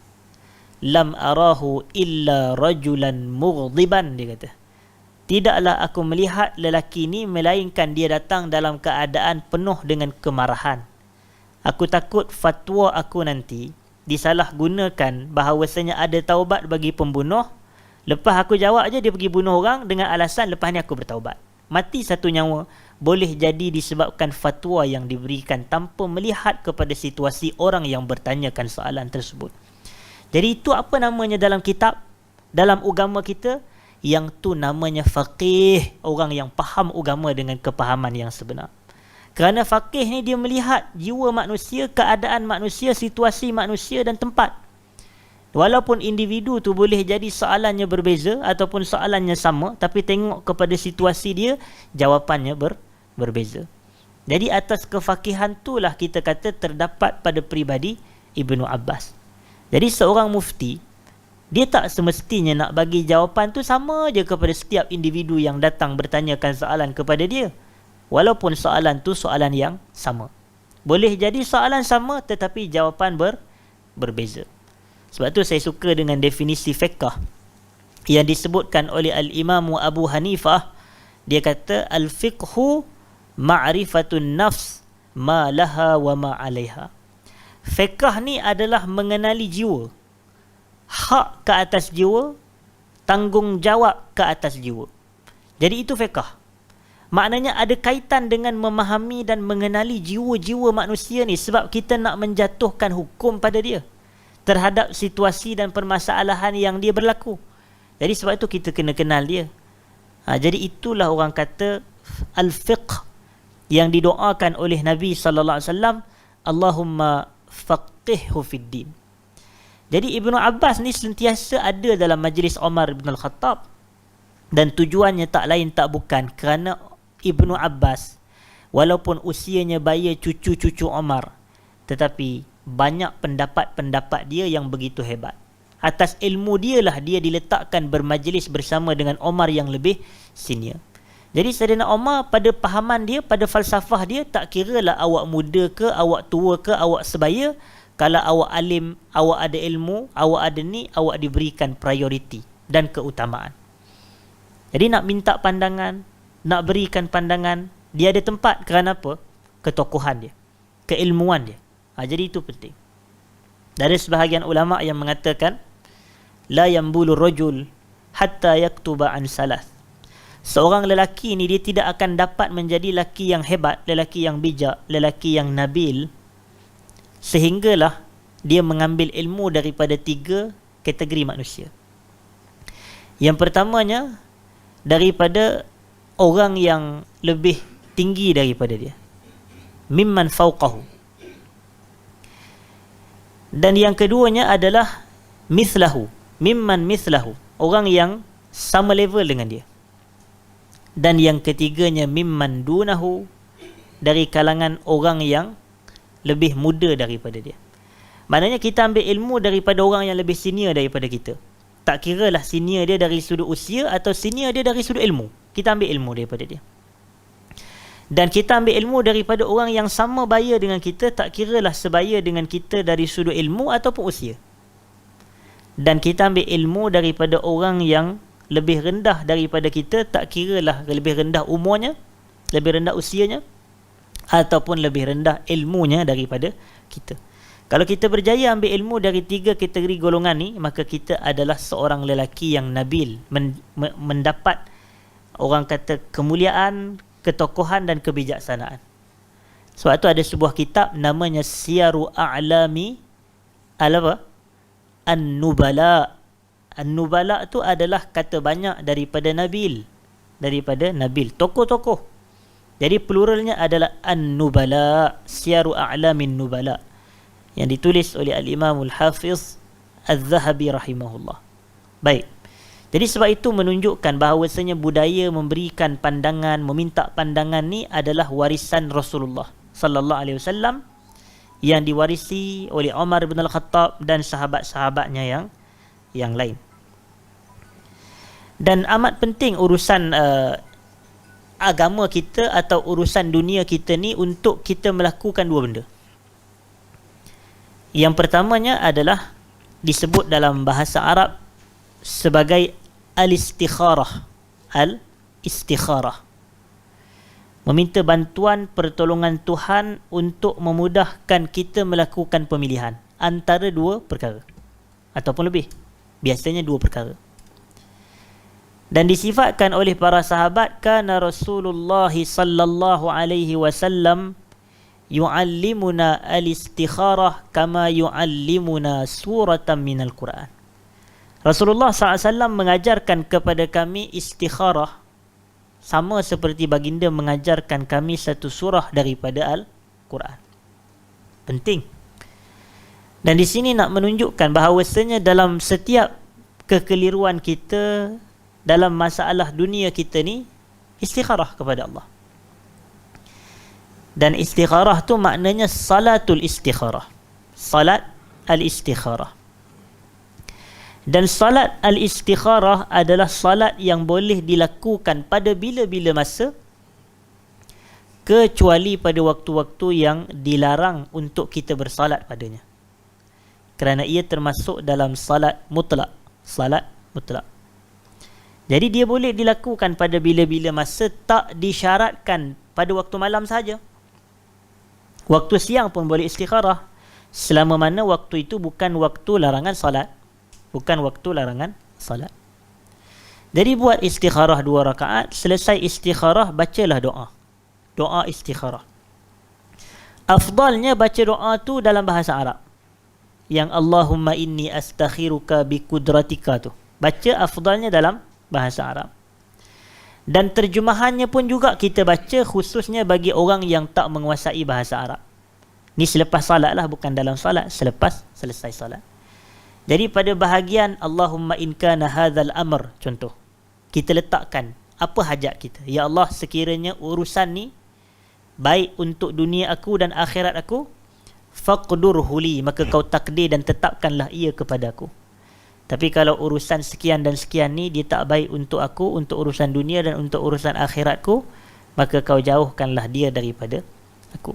lam arahu illa rajulan mughdiban, dia kata, tidaklah aku melihat lelaki ni melainkan dia datang dalam keadaan penuh dengan kemarahan. Aku takut fatwa aku nanti disalahgunakan bahawasanya ada taubat bagi pembunuh. Lepas aku jawab je dia pergi bunuh orang dengan alasan lepas ni aku bertaubat. Mati satu nyawa boleh jadi disebabkan fatwa yang diberikan tanpa melihat kepada situasi orang yang bertanyakan soalan tersebut. Jadi itu apa namanya dalam kitab, dalam agama kita, yang tu namanya faqih, orang yang faham agama dengan kepahaman yang sebenar. Kerana faqih ni dia melihat jiwa manusia, keadaan manusia, situasi manusia dan tempat. Walaupun individu tu boleh jadi soalannya berbeza ataupun soalannya sama, tapi tengok kepada situasi dia, jawapannya berbeza. Jadi atas kefakihan itulah kita kata terdapat pada peribadi Ibnu Abbas. Jadi seorang mufti, dia tak semestinya nak bagi jawapan tu sama je kepada setiap individu yang datang bertanyakan soalan kepada dia. Walaupun soalan tu soalan yang sama. Boleh jadi soalan sama tetapi jawapan berbeza. Sebab tu saya suka dengan definisi fiqh yang disebutkan oleh Al-Imam Abu Hanifah. Dia kata al-fiqhu ma'rifatun nafs ma laha wa ma 'alaiha. Fiqh ni adalah mengenali jiwa. Hak ke atas jiwa, tanggungjawab ke atas jiwa. Jadi itu fiqh. Maknanya ada kaitan dengan memahami dan mengenali jiwa-jiwa manusia ni, sebab kita nak menjatuhkan hukum pada dia terhadap situasi dan permasalahan yang dia berlaku. Jadi sebab itu kita kena kenal dia. Jadi itulah orang kata al-fiqh yang didoakan oleh Nabi sallallahu alaihi wasallam, Allahumma faqihhu fid din. Jadi Ibnu Abbas ni sentiasa ada dalam majlis Umar bin Al-Khattab, dan tujuannya tak lain tak bukan kerana Ibnu Abbas walaupun usianya baya cucu-cucu Umar, tetapi banyak pendapat-pendapat dia yang begitu hebat. Atas ilmu dia lah dia diletakkan bermajlis bersama dengan Umar yang lebih senior. Jadi Saidina Umar pada pahaman dia, pada falsafah dia, tak kira lah awak muda ke, awak tua ke, awak sebaya, kalau awak alim, awak ada ilmu, awak ada ni, awak diberikan prioriti dan keutamaan. Jadi nak minta pandangan, nak berikan pandangan, dia ada tempat. Kerana apa? Ketokohan dia, keilmuan dia. Jadi itu penting. Dari sebahagian ulama yang mengatakan la yambulu rajul hatta yaktuba an salas. Seorang lelaki ni dia tidak akan dapat menjadi lelaki yang hebat, lelaki yang bijak, lelaki yang nabil, sehinggalah dia mengambil ilmu daripada 3 kategori manusia. Yang pertamanya daripada orang yang lebih tinggi daripada dia, mimman fawqahu. Dan yang keduanya adalah mislahu, mimman mislahu, orang yang sama level dengan dia. Dan yang ketiganya mimman dunahu, dari kalangan orang yang lebih muda daripada dia. Maknanya kita ambil ilmu daripada orang yang lebih senior daripada kita. Tak kira lah senior dia dari sudut usia atau senior dia dari sudut ilmu, kita ambil ilmu daripada dia. Dan kita ambil ilmu daripada orang yang sama baya dengan kita, tak kiralah sebaya dengan kita dari sudut ilmu ataupun usia. Dan kita ambil ilmu daripada orang yang lebih rendah daripada kita, tak kiralah lebih rendah umurnya, lebih rendah usianya, ataupun lebih rendah ilmunya daripada kita. Kalau kita berjaya ambil ilmu dari 3 kategori golongan ni, maka kita adalah seorang lelaki yang nabil, mendapat orang kata kemuliaan, ketokohan dan kebijaksanaan. Sebab tu ada sebuah kitab namanya Siyaru A'lami An-Nubala. An-Nubala tu adalah kata banyak daripada Nabil, tokoh-tokoh. Jadi pluralnya adalah An-Nubala, Siyaru A'lamin Nubala, yang ditulis oleh Al-Imam Al-Hafiz Al-Zahabi rahimahullah. Baik. Jadi sebab itu menunjukkan bahawasanya budaya memberikan pandangan, meminta pandangan ni adalah warisan Rasulullah sallallahu alaihi wasallam yang diwarisi oleh Umar bin Al-Khattab dan sahabat-sahabatnya yang lain. Dan amat penting urusan agama kita atau urusan dunia kita ni untuk kita melakukan dua benda. Yang pertamanya adalah disebut dalam bahasa Arab sebagai al-istikharah. Al-istikharah. Meminta bantuan pertolongan Tuhan untuk memudahkan kita melakukan pemilihan antara dua perkara ataupun lebih. Biasanya dua perkara. Dan disifatkan oleh para sahabat, kana Rasulullah sallallahu alaihi wasallam yu'allimuna al-istikharah kama yu'allimuna suratan minal Quran. Rasulullah SAW mengajarkan kepada kami istikharah sama seperti baginda mengajarkan kami satu surah daripada Al-Quran. Penting. Dan di sini nak menunjukkan bahawasanya dalam setiap kekeliruan kita, dalam masalah dunia kita ni, istikharah kepada Allah. Dan istikharah tu maknanya salatul istikharah. Salat al-istikharah. Dan salat al-istikharah adalah salat yang boleh dilakukan pada bila-bila masa, kecuali pada waktu-waktu yang dilarang untuk kita bersalat padanya. Kerana ia termasuk dalam salat mutlak. Salat mutlak. Jadi dia boleh dilakukan pada bila-bila masa, tak disyaratkan pada waktu malam saja. Waktu siang pun boleh istikharah, selama mana waktu itu bukan waktu larangan salat. Bukan waktu larangan salat. Jadi buat istikharah 2 rakaat, selesai istikharah bacalah doa. Doa istikharah. Afdalnya baca doa tu dalam bahasa Arab. Yang Allahumma inni astakhiruka biqudratika tu. Baca afdalnya dalam bahasa Arab. Dan terjemahannya pun juga kita baca khususnya bagi orang yang tak menguasai bahasa Arab. Ni selepas salat lah, bukan dalam salat, selepas selesai salat. Jadi pada bahagian Allahumma in kana hadzal amr, contoh, kita letakkan apa hajat kita. Ya Allah, sekiranya urusan ni baik untuk dunia aku dan akhirat aku, faqdurhu li, maka kau takdir dan tetapkanlah ia kepada aku. Tapi kalau urusan sekian dan sekian ni dia tak baik untuk aku, untuk urusan dunia dan untuk urusan akhiratku, maka kau jauhkanlah dia daripada aku.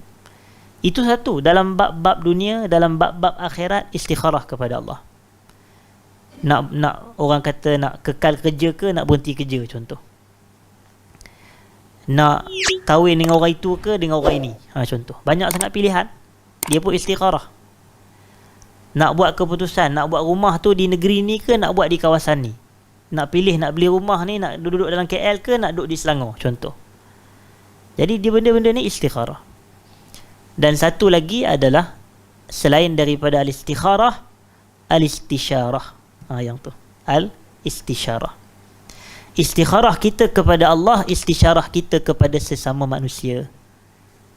Itu satu, dalam bab-bab dunia, dalam bab-bab akhirat, istikharah kepada Allah. Nak orang kata nak kekal kerja ke nak berhenti kerja, contoh. Nak kahwin dengan orang itu ke dengan orang ini, contoh. Banyak sangat pilihan. Dia pun istikharah. Nak buat keputusan, nak buat rumah tu di negeri ni ke nak buat di kawasan ni. Nak pilih nak beli rumah ni, nak duduk dalam KL ke nak duduk di Selangor, contoh. Jadi dia benda-benda ni istikharah. Dan satu lagi adalah selain daripada al-istikharah, al-istisyarah. Yang tu, al-istisyarah. Istikharah kita kepada Allah, istisyarah kita kepada sesama manusia.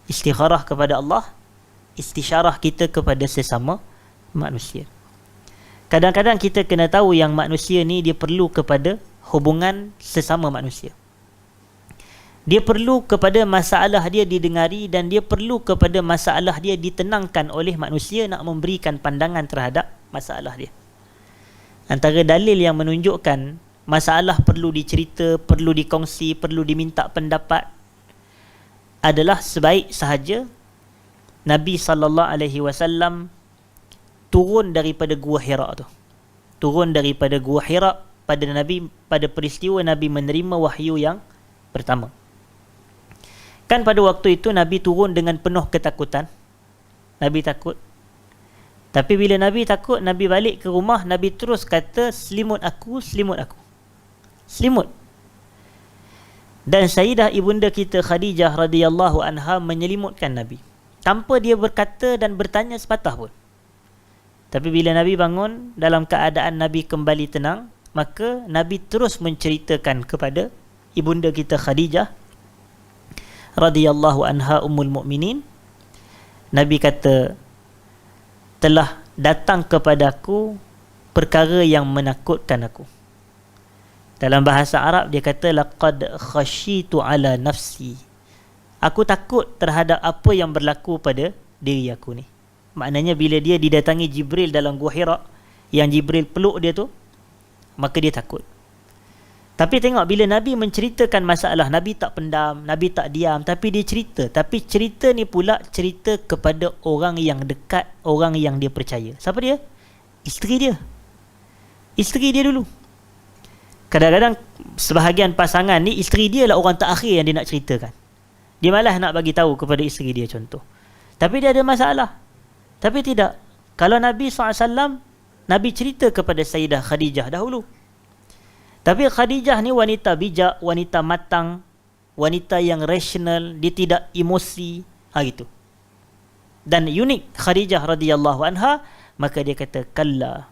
Istikharah kepada Allah, istisyarah kita kepada sesama manusia. Kadang-kadang kita kena tahu yang manusia ni dia perlu kepada hubungan sesama manusia. Dia perlu kepada masalah dia didengari, dan dia perlu kepada masalah dia ditenangkan oleh manusia nak memberikan pandangan terhadap masalah dia. Antara dalil yang menunjukkan masalah perlu dicerita, perlu dikongsi, perlu diminta pendapat adalah sebaik sahaja Nabi SAW turun daripada Gua Hira tu. Turun daripada Gua Hira pada peristiwa Nabi menerima wahyu yang pertama. Kan pada waktu itu Nabi turun dengan penuh ketakutan. Nabi takut. Tapi bila Nabi takut, Nabi balik ke rumah, Nabi terus kata, selimut aku, selimut aku. Selimut. Dan Sayyidah ibunda kita Khadijah radhiyallahu anha menyelimutkan Nabi, tanpa dia berkata dan bertanya sepatah pun. Tapi bila Nabi bangun, dalam keadaan Nabi kembali tenang, maka Nabi terus menceritakan kepada ibunda kita Khadijah radhiyallahu anha ummul mukminin, Nabi kata, telah datang kepadaku perkara yang menakutkan aku. Dalam bahasa Arab dia kata, laqad khashitu ala nafsi. Aku takut terhadap apa yang berlaku pada diri aku ni. Maknanya bila dia didatangi Jibril dalam Gua Hira, yang Jibril peluk dia tu, maka dia takut. Tapi tengok, bila Nabi menceritakan masalah, Nabi tak pendam, Nabi tak diam, tapi dia cerita. Tapi cerita ni pula cerita kepada orang yang dekat, orang yang dia percaya. Siapa dia? Isteri dia. Isteri dia dulu. Kadang-kadang sebahagian pasangan ni, isteri dia lah orang terakhir yang dia nak ceritakan. Dia malas nak bagi tahu kepada isteri dia, contoh. Tapi dia ada masalah. Tapi tidak. Kalau Nabi SAW, Nabi cerita kepada Sayyidah Khadijah dahulu. Tapi Khadijah ni wanita bijak, wanita matang, wanita yang rasional, dia tidak emosi, gitu. Dan unik Khadijah radhiyallahu anha, maka dia kata, kalla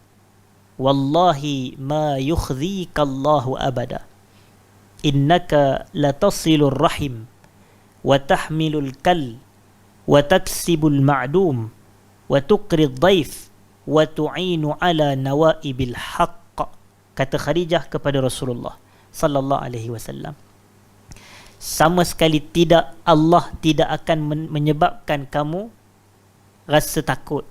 wallahi ma yukhzika Allahu abada, innaka latasilur rahim wa tahmilul kal wa taksibul ma'dum wa tuqrid dhaif wa tu'inu ala nawaibil haqq. Kata Khadijah kepada Rasulullah sallallahu alaihi wasallam, sama sekali tidak, Allah tidak akan menyebabkan kamu rasa takut.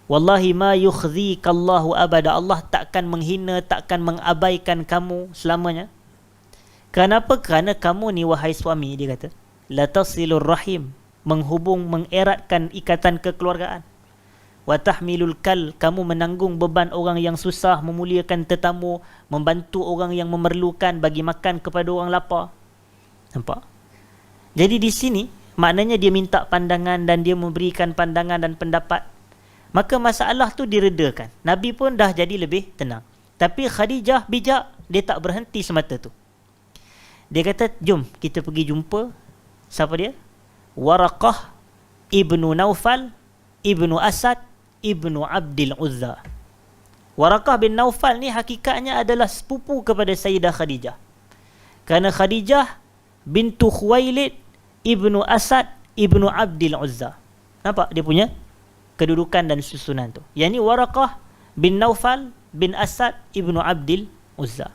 Wallahi ma yukhzika Allahu abada, Allah takkan menghina, takkan mengabaikan kamu selamanya. Kenapa? Kerana kamu ni, wahai suami, dia kata, la tasilur rahim, menghubung, mengeratkan ikatan kekeluargaan. Wa tahmilul kal, kamu menanggung beban orang yang susah, memuliakan tetamu, membantu orang yang memerlukan, bagi makan kepada orang lapar. Nampak? Jadi di sini maknanya dia minta pandangan dan dia memberikan pandangan dan pendapat. Maka masalah tu diredakan. Nabi pun dah jadi lebih tenang. Tapi Khadijah bijak, dia tak berhenti semata tu. Dia kata, jom kita pergi jumpa, siapa dia? Waraqah ibnu Naufal ibnu Asad ibnu Abdil Uzza. Waraqah bin Naufal ni hakikatnya adalah sepupu kepada Sayyidah Khadijah. Kerana Khadijah bintu Khuwailid ibnu Asad ibnu Abdil Uzza. Nampak dia punya kedudukan dan susunan tu. Yang ni Waraqah bin Naufal bin Asad ibnu Abdil Uzza.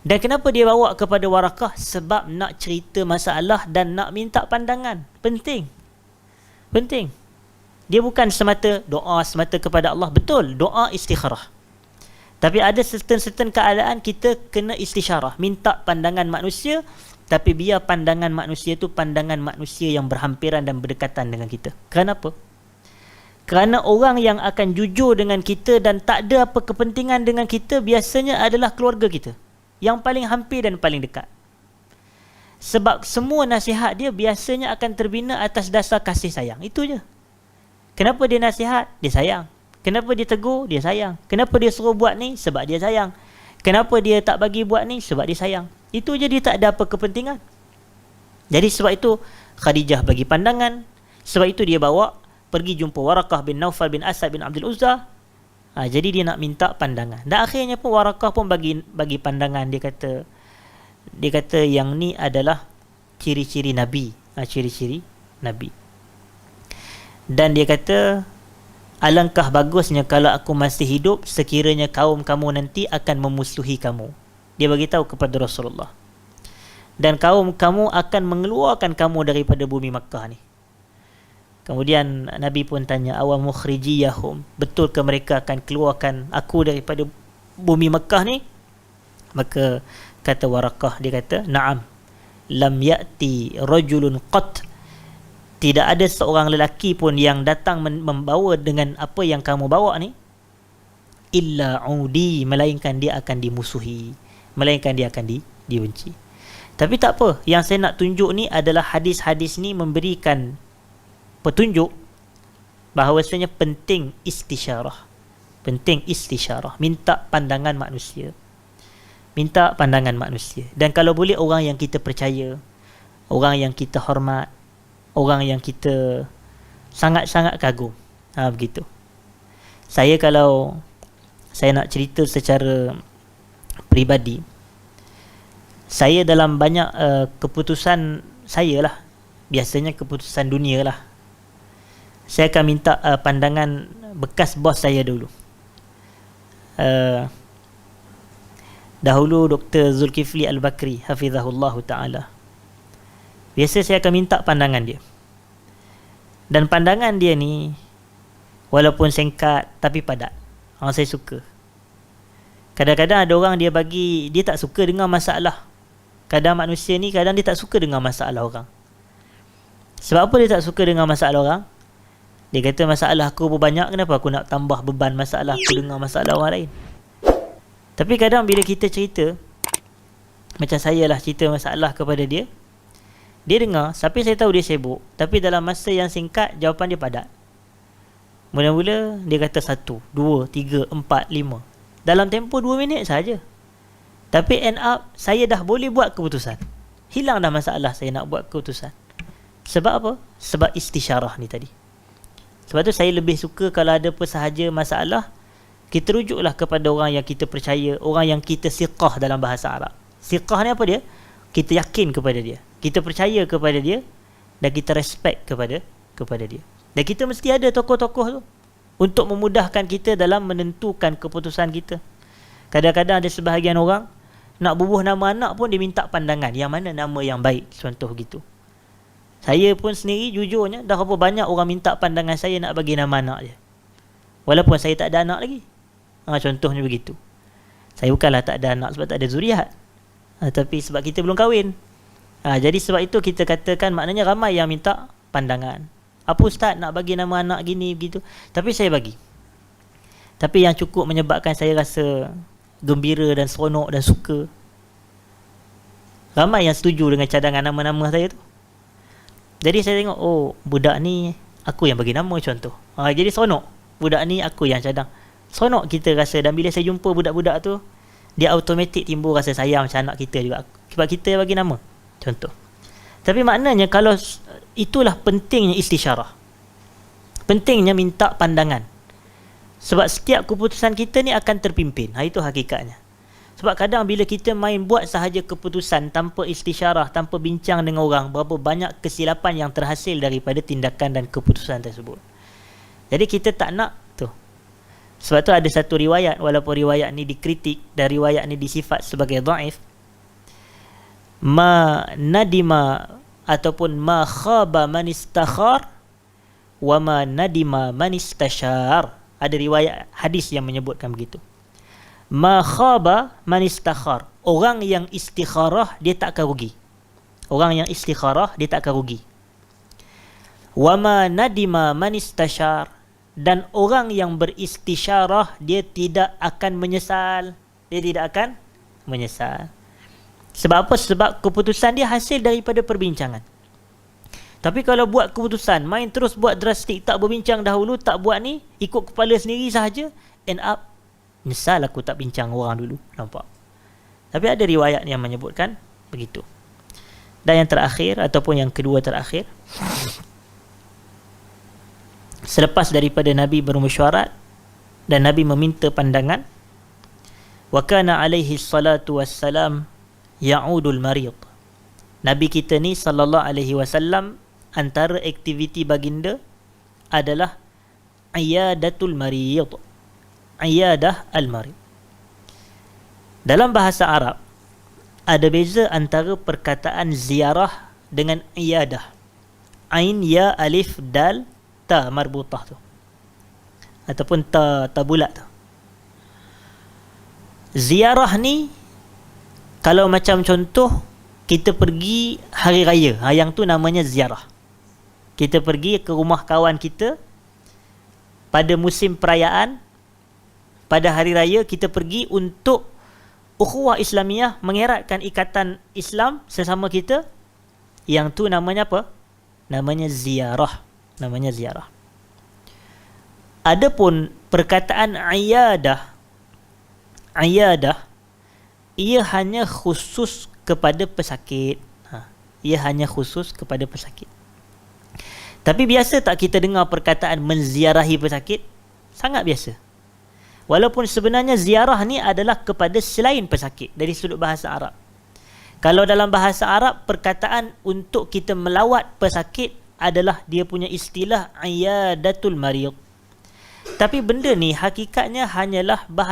Dan kenapa dia bawa kepada Waraqah? Sebab nak cerita masalah dan nak minta pandangan. Penting. Penting. Dia bukan semata doa semata kepada Allah. Betul, doa istikharah. Tapi ada certain keadaan kita kena istisyarah, minta pandangan manusia, tapi biar pandangan manusia tu pandangan manusia yang berhampiran dan berdekatan dengan kita. Kenapa? Kerana orang yang akan jujur dengan kita dan tak ada apa kepentingan dengan kita biasanya adalah keluarga kita, yang paling hampir dan paling dekat. Sebab semua nasihat dia biasanya akan terbina atas dasar kasih sayang. Itu je. Kenapa dia nasihat? Dia sayang. Kenapa dia tegur? Dia sayang. Kenapa dia suruh buat ni? Sebab dia sayang. Kenapa dia tak bagi buat ni? Sebab dia sayang. Itu je, dia tak ada apa kepentingan. Jadi sebab itu Khadijah bagi pandangan. Sebab itu dia bawa pergi jumpa Waraqah bin Naufal bin Asad bin Abdul Uzza. Jadi dia nak minta pandangan. Dan akhirnya pun Waraqah pun bagi pandangan. Dia kata yang ni adalah ciri-ciri Nabi. Ciri-ciri Nabi. Dan dia kata, alangkah bagusnya kalau aku masih hidup sekiranya kaum kamu nanti akan memusuhi kamu. Dia bagi tahu kepada Rasulullah. Dan kaum kamu akan mengeluarkan kamu daripada bumi Makkah ni. Kemudian Nabi pun tanya, awa mukhrijiyahum, betul ke mereka akan keluarkan aku daripada bumi Makkah ni? Maka kata Waraqah, dia kata, na'am, lam ya'ti rajulun qat, tidak ada seorang lelaki pun yang datang membawa dengan apa yang kamu bawa ni, illa udi, melainkan dia akan dimusuhi, melainkan dia akan dibenci. Tapi tak apa, yang saya nak tunjuk ni adalah hadis-hadis ni memberikan petunjuk bahawasanya penting istisyarah. Penting istisyarah, minta pandangan manusia. Minta pandangan manusia. Dan kalau boleh orang yang kita percaya, orang yang kita hormat, orang yang kita sangat-sangat kagum. Begitu. Kalau saya nak cerita secara peribadi, saya dalam banyak keputusan saya lah, biasanya keputusan dunia lah. Saya akan minta pandangan bekas bos saya dulu. Dahulu Dr. Zulkifli Al-Bakri hafizahullah ta'ala. Biasa saya akan minta pandangan dia. Dan pandangan dia ni walaupun singkat tapi padat. Saya suka. Kadang-kadang ada orang dia tak suka dengar masalah. Kadang manusia ni kadang dia tak suka dengar masalah orang. Sebab apa dia tak suka dengar masalah orang? Dia kata masalah aku berbanyak, kenapa aku nak tambah beban masalah aku dengar masalah orang lain? Tapi kadang bila kita cerita, macam saya lah cerita masalah kepada dia, dia dengar, tapi saya tahu dia sibuk. Tapi dalam masa yang singkat, jawapan dia padat. Mula-mula dia kata 1, 2, 3, 4, 5. Dalam tempoh 2 minit saja. Tapi end up, saya dah boleh buat keputusan. Hilang dah masalah saya nak buat keputusan. Sebab apa? Sebab istisyarah ni tadi. Sebab tu saya lebih suka kalau ada apa sahaja masalah, kita rujuklah kepada orang yang kita percaya, orang yang kita siqah dalam bahasa Arab. Siqah ni apa dia? Kita yakin kepada dia, kita percaya kepada dia, dan kita respect kepada dia. Dan kita mesti ada tokoh-tokoh tu untuk memudahkan kita dalam menentukan keputusan kita. Kadang-kadang ada sebahagian orang nak bubuh nama anak pun dia minta pandangan, yang mana nama yang baik, contoh gitu. Saya pun sendiri jujurnya dah berapa banyak orang minta pandangan saya nak bagi nama anak dia, walaupun saya tak ada anak lagi. Contohnya begitu. Saya bukanlah tak ada anak sebab tak ada zuriat, tapi sebab kita belum kahwin. Jadi sebab itu kita katakan maknanya ramai yang minta pandangan. Apa ustaz nak bagi nama anak gini begitu? Tapi saya bagi. Tapi yang cukup menyebabkan saya rasa gembira dan seronok dan suka, ramai yang setuju dengan cadangan nama-nama saya tu. Jadi saya tengok, oh budak ni aku yang bagi nama contoh. Jadi seronok. Budak ni aku yang cadang. Seronok kita rasa. Dan bila saya jumpa budak-budak tu, dia automatik timbul rasa sayang macam anak kita juga. Sebab kita yang bagi nama contoh. Tapi maknanya kalau itulah pentingnya istisyarah. Pentingnya minta pandangan. Sebab setiap keputusan kita ni akan terpimpin. Itu hakikatnya. Sebab kadang bila kita main buat sahaja keputusan tanpa istisyarah, tanpa bincang dengan orang, berapa banyak kesilapan yang terhasil daripada tindakan dan keputusan tersebut. Jadi kita tak nak tu. Sebab tu ada satu riwayat, walaupun riwayat ni dikritik dan riwayat ni disifat sebagai dhaif, ma nadima ataupun ma khaba man istakhar wa ma nadima man istashar. Ada riwayat hadis yang menyebutkan begitu. Ma khaba man istakhar. Orang yang istikharah dia tak akan rugi. Orang yang istikharah dia tak akan rugi. Wa ma nadima man istashar. Dan orang yang beristisyarah dia tidak akan menyesal. Dia tidak akan menyesal. Sebab apa? Sebab keputusan dia hasil daripada perbincangan. Tapi kalau buat keputusan, main terus buat drastik, tak berbincang dahulu, tak buat ni, ikut kepala sendiri sahaja, end up nyesal aku tak bincang orang dulu. Nampak? Tapi ada riwayat yang menyebutkan begitu. Dan yang terakhir ataupun yang kedua terakhir, selepas daripada Nabi bermesyuarat dan Nabi meminta pandangan, wa kana alaihi salatu wassalam ya'udul marid. Nabi kita ni sallallahu alaihi wasallam, antara aktiviti baginda adalah iyadatul marid. Iyadah al-marid. Dalam bahasa Arab ada beza antara perkataan ziarah dengan iyadah. Ain, ya, alif, dal, ta marbutah tu, ataupun ta bulat tu. Ziarah ni kalau macam contoh kita pergi hari raya, yang tu namanya ziarah. Kita pergi ke rumah kawan kita pada musim perayaan. Pada hari raya kita pergi untuk ukhuwah Islamiyah, mengeratkan ikatan Islam sesama kita. Yang tu namanya apa? Namanya ziarah. Namanya ziarah. Adapun perkataan iyadah, ia hanya khusus kepada pesakit. Ia hanya khusus kepada pesakit. Tapi biasa tak kita dengar perkataan menziarahi pesakit? Sangat biasa. Walaupun sebenarnya ziarah ni adalah kepada selain pesakit dari sudut bahasa Arab. Kalau dalam bahasa Arab, perkataan untuk kita melawat pesakit adalah dia punya istilah iyadatul marid. Tapi benda ni hakikatnya hanyalah bab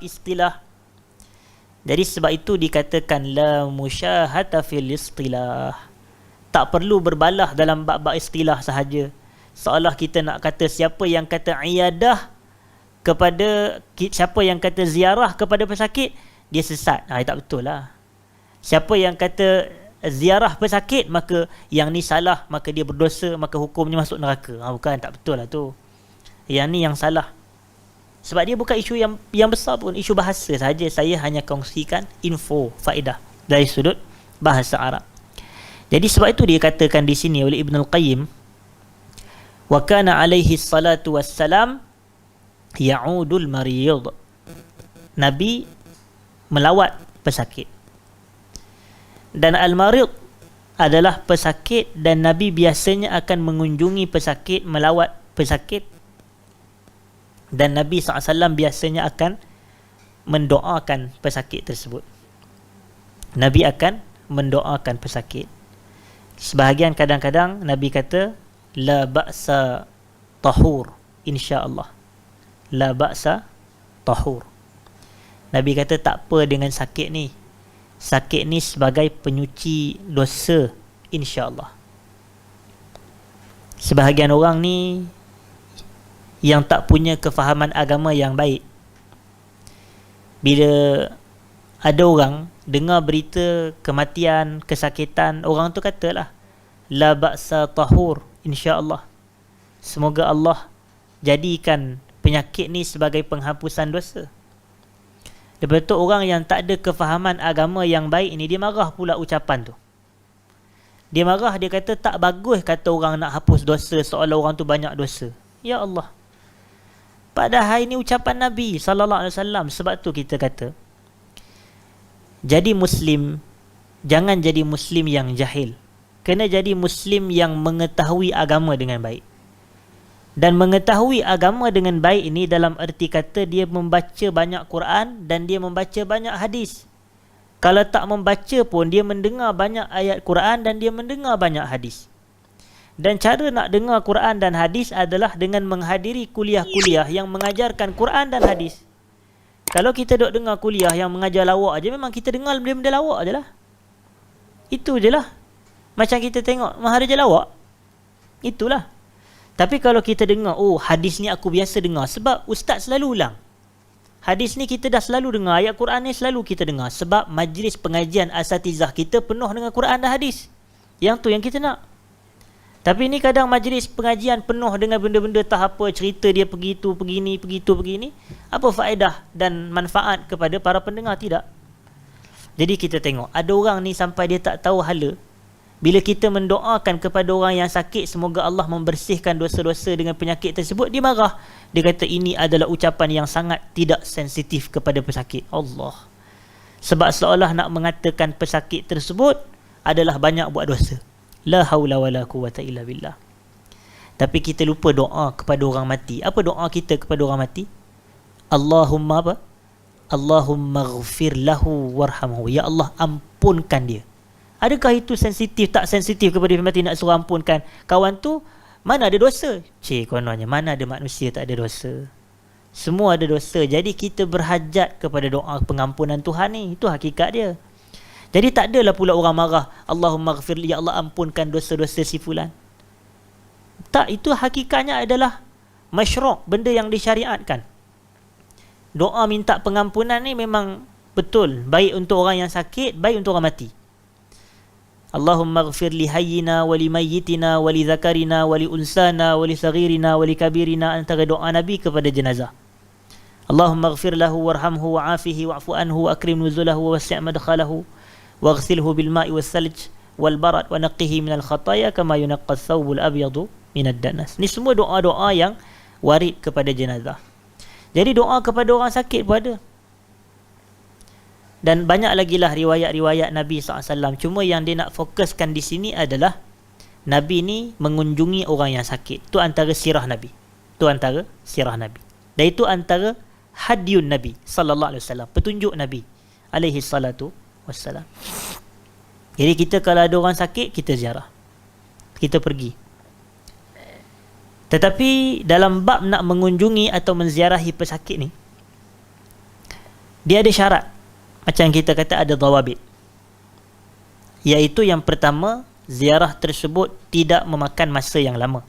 istilah. Jadi sebab itu dikatakan la musyahata fil istilah. Tak perlu berbalah dalam bab-bab istilah sahaja. Seolah kita nak kata siapa yang kata iyadah kepada, siapa yang kata ziarah kepada pesakit, dia sesat. Tak betul lah. Siapa yang kata ziarah pesakit, maka yang ni salah, maka dia berdosa, maka hukumnya masuk neraka. Bukan, tak betul lah tu. Yang ni yang salah. Sebab dia bukan isu yang besar pun, isu bahasa saja. Saya hanya kongsikan info, faedah dari sudut bahasa Arab. Jadi sebab itu dia katakan di sini oleh Ibn Al-Qayyim, wa kana alaihi salatu wassalam ya'udul marid. Nabi melawat pesakit. Dan al-marid adalah pesakit, dan Nabi biasanya akan mengunjungi pesakit, melawat pesakit. Dan Nabi SAW biasanya akan mendoakan pesakit tersebut. Nabi akan mendoakan pesakit. Sebahagian kadang-kadang Nabi kata la ba'sa tahur, insya-Allah. La ba'sa tahur. Nabi kata tak apa dengan sakit ni. Sakit ni sebagai penyuci dosa, insya-Allah. Sebahagian orang ni yang tak punya kefahaman agama yang baik, bila ada orang dengar berita kematian, kesakitan, orang tu katalah la ba'sa tahur, insya-Allah. Semoga Allah jadikan penyakit ni sebagai penghapusan dosa. Lepas tu orang yang tak ada kefahaman agama yang baik ni, dia marah pula ucapan tu. Dia marah, dia kata tak bagus kata orang nak hapus dosa seolah orang tu banyak dosa. Ya Allah. Padahal ini ucapan Nabi SAW. Sebab tu kita kata, jadi Muslim, jangan jadi Muslim yang jahil. Kena jadi Muslim yang mengetahui agama dengan baik. Dan mengetahui agama dengan baik ini dalam erti kata dia membaca banyak Quran dan dia membaca banyak hadis. Kalau tak membaca pun, dia mendengar banyak ayat Quran dan dia mendengar banyak hadis. Dan cara nak dengar Quran dan hadis adalah dengan menghadiri kuliah-kuliah yang mengajarkan Quran dan hadis. Kalau kita duk dengar kuliah yang mengajar lawak aja, memang kita dengar benda-benda lawak je lah. Itu je lah. Macam kita tengok Maharaja lawak, itulah. Tapi kalau kita dengar, oh hadis ni aku biasa dengar, sebab ustaz selalu ulang. Hadis ni kita dah selalu dengar, ayat Quran ni selalu kita dengar, sebab majlis pengajian asatizah kita penuh dengan Quran dan hadis. Yang tu yang kita nak. Tapi ni kadang majlis pengajian penuh dengan benda-benda tak apa, cerita dia pergi tu, pergi ni, pergi tu, pergi ni. Apa faedah dan manfaat kepada para pendengar? Tidak. Jadi kita tengok, ada orang ni sampai dia tak tahu hala. Bila kita mendoakan kepada orang yang sakit, semoga Allah membersihkan dosa-dosa dengan penyakit tersebut, dia marah. Dia kata ini adalah ucapan yang sangat tidak sensitif kepada pesakit. Allah. Sebab seolah nak mengatakan pesakit tersebut adalah banyak buat dosa. La haula wala quwwata illa billah. Tapi kita lupa doa kepada orang mati. Apa doa kita kepada orang mati? Allahumma apa? Allahumma ghfir lahu warhamhu. Ya Allah, ampunkan dia. Adakah itu sensitif, tak sensitif kepada dia mati nak suruh ampunkan? Kawan tu mana ada dosa? Kononnya mana ada manusia tak ada dosa? Semua ada dosa. Jadi kita berhajat kepada doa pengampunan Tuhan ni. Itu hakikat dia. Jadi tak adalah pula orang marah, Allahumma ghafir, ya Allah ampunkan dosa-dosa si fulan. Tak, itu hakikatnya adalah masyru', benda yang disyariatkan. Doa minta pengampunan ni memang betul, baik untuk orang yang sakit, baik untuk orang mati. Allahumma ghafir li hayyina wa li mayyitina wa li zakarina wa li unsana wa li saghirina wa li kabirina, antara doa Nabi kepada jenazah. Allahumma ghafir lahu warhamhu wa'afihi wa'fu anhu wa akrim nuzulahu wa wasi' madkhalahu waghsilhu bil ma'i was salj wal barad wa naqqihi minal khataaya kama yunqqa ath-thawbul abyadu minad danas. Ni semua doa-doa yang warid kepada jenazah. Jadi doa kepada orang sakit pun ada. Dan banyak lagi lah riwayat-riwayat Nabi SAW. Cuma yang dia nak fokuskan di sini adalah Nabi ni mengunjungi orang yang sakit. Itu antara sirah Nabi. Itu antara sirah Nabi. Dan itu antara hadyun Nabi sallallahu alaihi wasallam, petunjuk Nabi alaihi salatu wassalam. Jadi kita kalau ada orang sakit, kita ziarah, kita pergi. Tetapi dalam bab nak mengunjungi atau menziarahi pesakit ni, dia ada syarat. Macam kita kata ada dawabit, iaitu yang pertama, ziarah tersebut tidak memakan masa yang lama.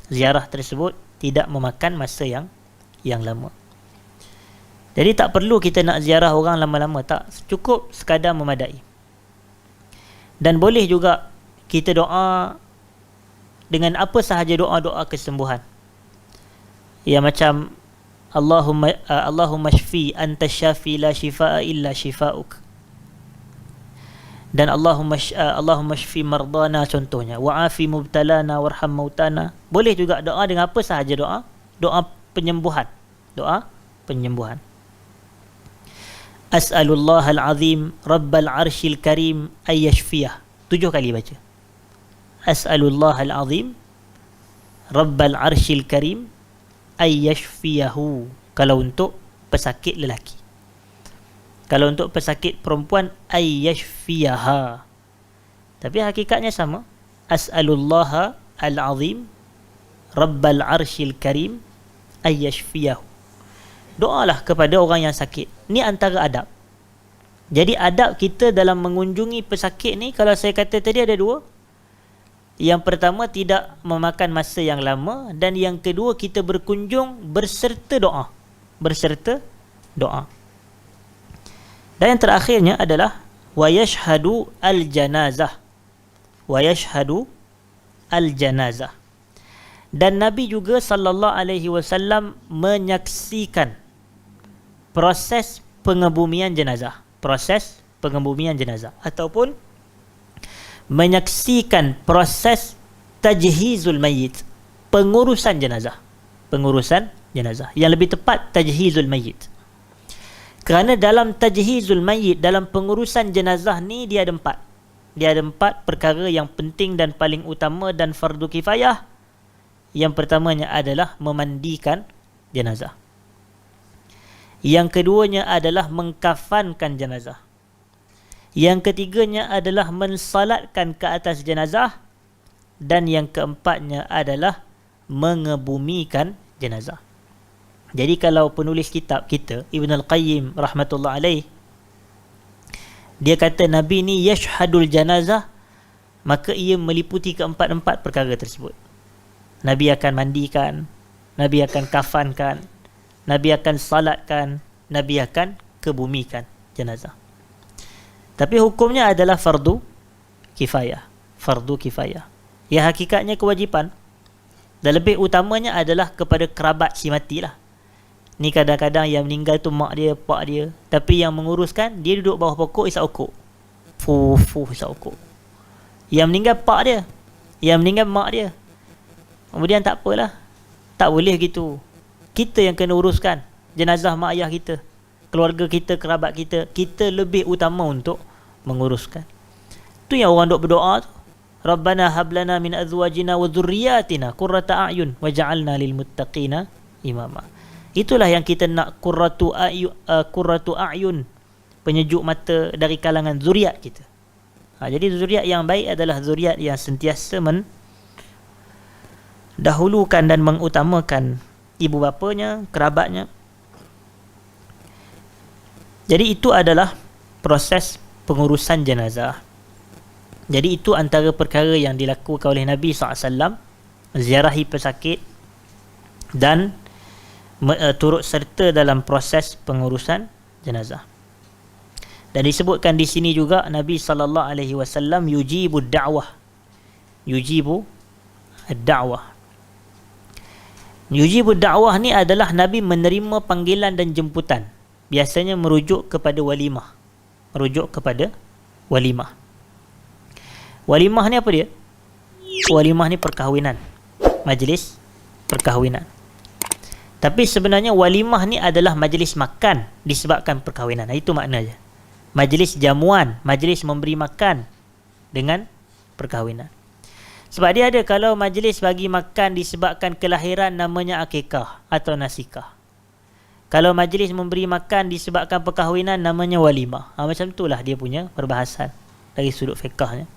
Ziarah tersebut tidak memakan masa yang lama. Jadi tak perlu kita nak ziarah orang lama-lama, tak, cukup sekadar memadai. Dan boleh juga kita doa dengan apa sahaja, doa-doa kesembuhan. Ya, macam Allahumma shfi anta syafi la shifaa illa shifauk. Dan Allahumma shfi mardana contohnya, wa'afi mubtalana warham mautana. Boleh juga doa dengan apa sahaja, doa penyembuhan. Doa penyembuhan. As'alullah al-azim rabbal arshil karim ayyashfiyah. 7 kali baca. As'alullah al-azim rabbal arshil karim ayyashfiyahu. Kalau untuk pesakit lelaki. Kalau untuk pesakit perempuan, ayyashfiyaha. Tapi hakikatnya sama. As'alullah al-azim rabbal arshil karim ayyashfiyahu. Doalah kepada orang yang sakit. Ni antara adab. Jadi adab kita dalam mengunjungi pesakit ni, kalau saya kata tadi ada 2. Yang pertama, tidak memakan masa yang lama. Dan yang kedua, kita berkunjung berserta doa. Berserta doa. Dan yang terakhirnya adalah wa yashhadu al-janazah. Wa yashhadu al-janazah. Dan Nabi juga sallallahu alaihi wasallam menyaksikan proses pengebumian jenazah. Proses pengebumian jenazah. Ataupun menyaksikan proses tajhizul mayyit. Pengurusan jenazah. Pengurusan jenazah. Yang lebih tepat, tajhizul mayyit. Kerana dalam tajhizul mayyit, dalam pengurusan jenazah ni, dia ada 4. Dia ada 4 perkara yang penting dan paling utama dan fardu kifayah. Yang pertamanya adalah memandikan jenazah. Yang keduanya adalah mengkafankan jenazah. Yang ketiganya adalah mensalatkan ke atas jenazah. Dan yang keempatnya adalah mengebumikan jenazah. Jadi kalau penulis kitab kita, Ibn Al-Qayyim rahmatullah alaih, dia kata Nabi ni yashhadul janazah, maka ia meliputi keempat-empat perkara tersebut. Nabi akan mandikan, Nabi akan kafankan, Nabi akan salatkan, Nabi akan kebumikan jenazah. Tapi hukumnya adalah fardu kifayah. Fardu kifayah. Ya, hakikatnya kewajipan. Dan lebih utamanya adalah kepada kerabat si mati lah. Ni kadang-kadang yang meninggal tu mak dia, pak dia. Tapi yang menguruskan, dia duduk bawah pokok isap okok. Isap okok. Yang meninggal pak dia, yang meninggal mak dia. Kemudian tak apalah, tak boleh gitu. Kita yang kena uruskan jenazah mak ayah kita, keluarga kita, kerabat kita. Kita lebih utama untuk menguruskan. Tu yang orang duk berdoa tu. Rabbana hablana min azwajina wa dhurriyyatina qurrata a'yun waj'alna lil muttaqina imama. Itulah yang kita nak, qurratu a'yun, penyejuk mata dari kalangan zuriat kita. Jadi zuriat yang baik adalah zuriat yang sentiasa dahulukan dan mengutamakan ibu bapanya, kerabatnya. Jadi itu adalah proses pengurusan jenazah. Jadi itu antara perkara yang dilakukan oleh Nabi SAW, ziarahi pesakit dan turut serta dalam proses pengurusan jenazah. Dan disebutkan di sini juga Nabi SAW yujibu da'wah. Yujibu ad-da'wah. Yujibu da'wah ni adalah Nabi menerima panggilan dan jemputan. Biasanya merujuk kepada walimah. Merujuk kepada walimah. Walimah ni apa dia? Walimah ni perkahwinan. Majlis perkahwinan. Tapi sebenarnya walimah ni adalah majlis makan disebabkan perkahwinan. Itu maknanya. Majlis jamuan, majlis memberi makan dengan perkahwinan. Sebab dia ada, kalau majlis bagi makan disebabkan kelahiran, namanya akikah atau nasikah. Kalau majlis memberi makan disebabkan perkahwinan, namanya walimah. Macam itulah dia punya perbahasan dari sudut fiqahnya.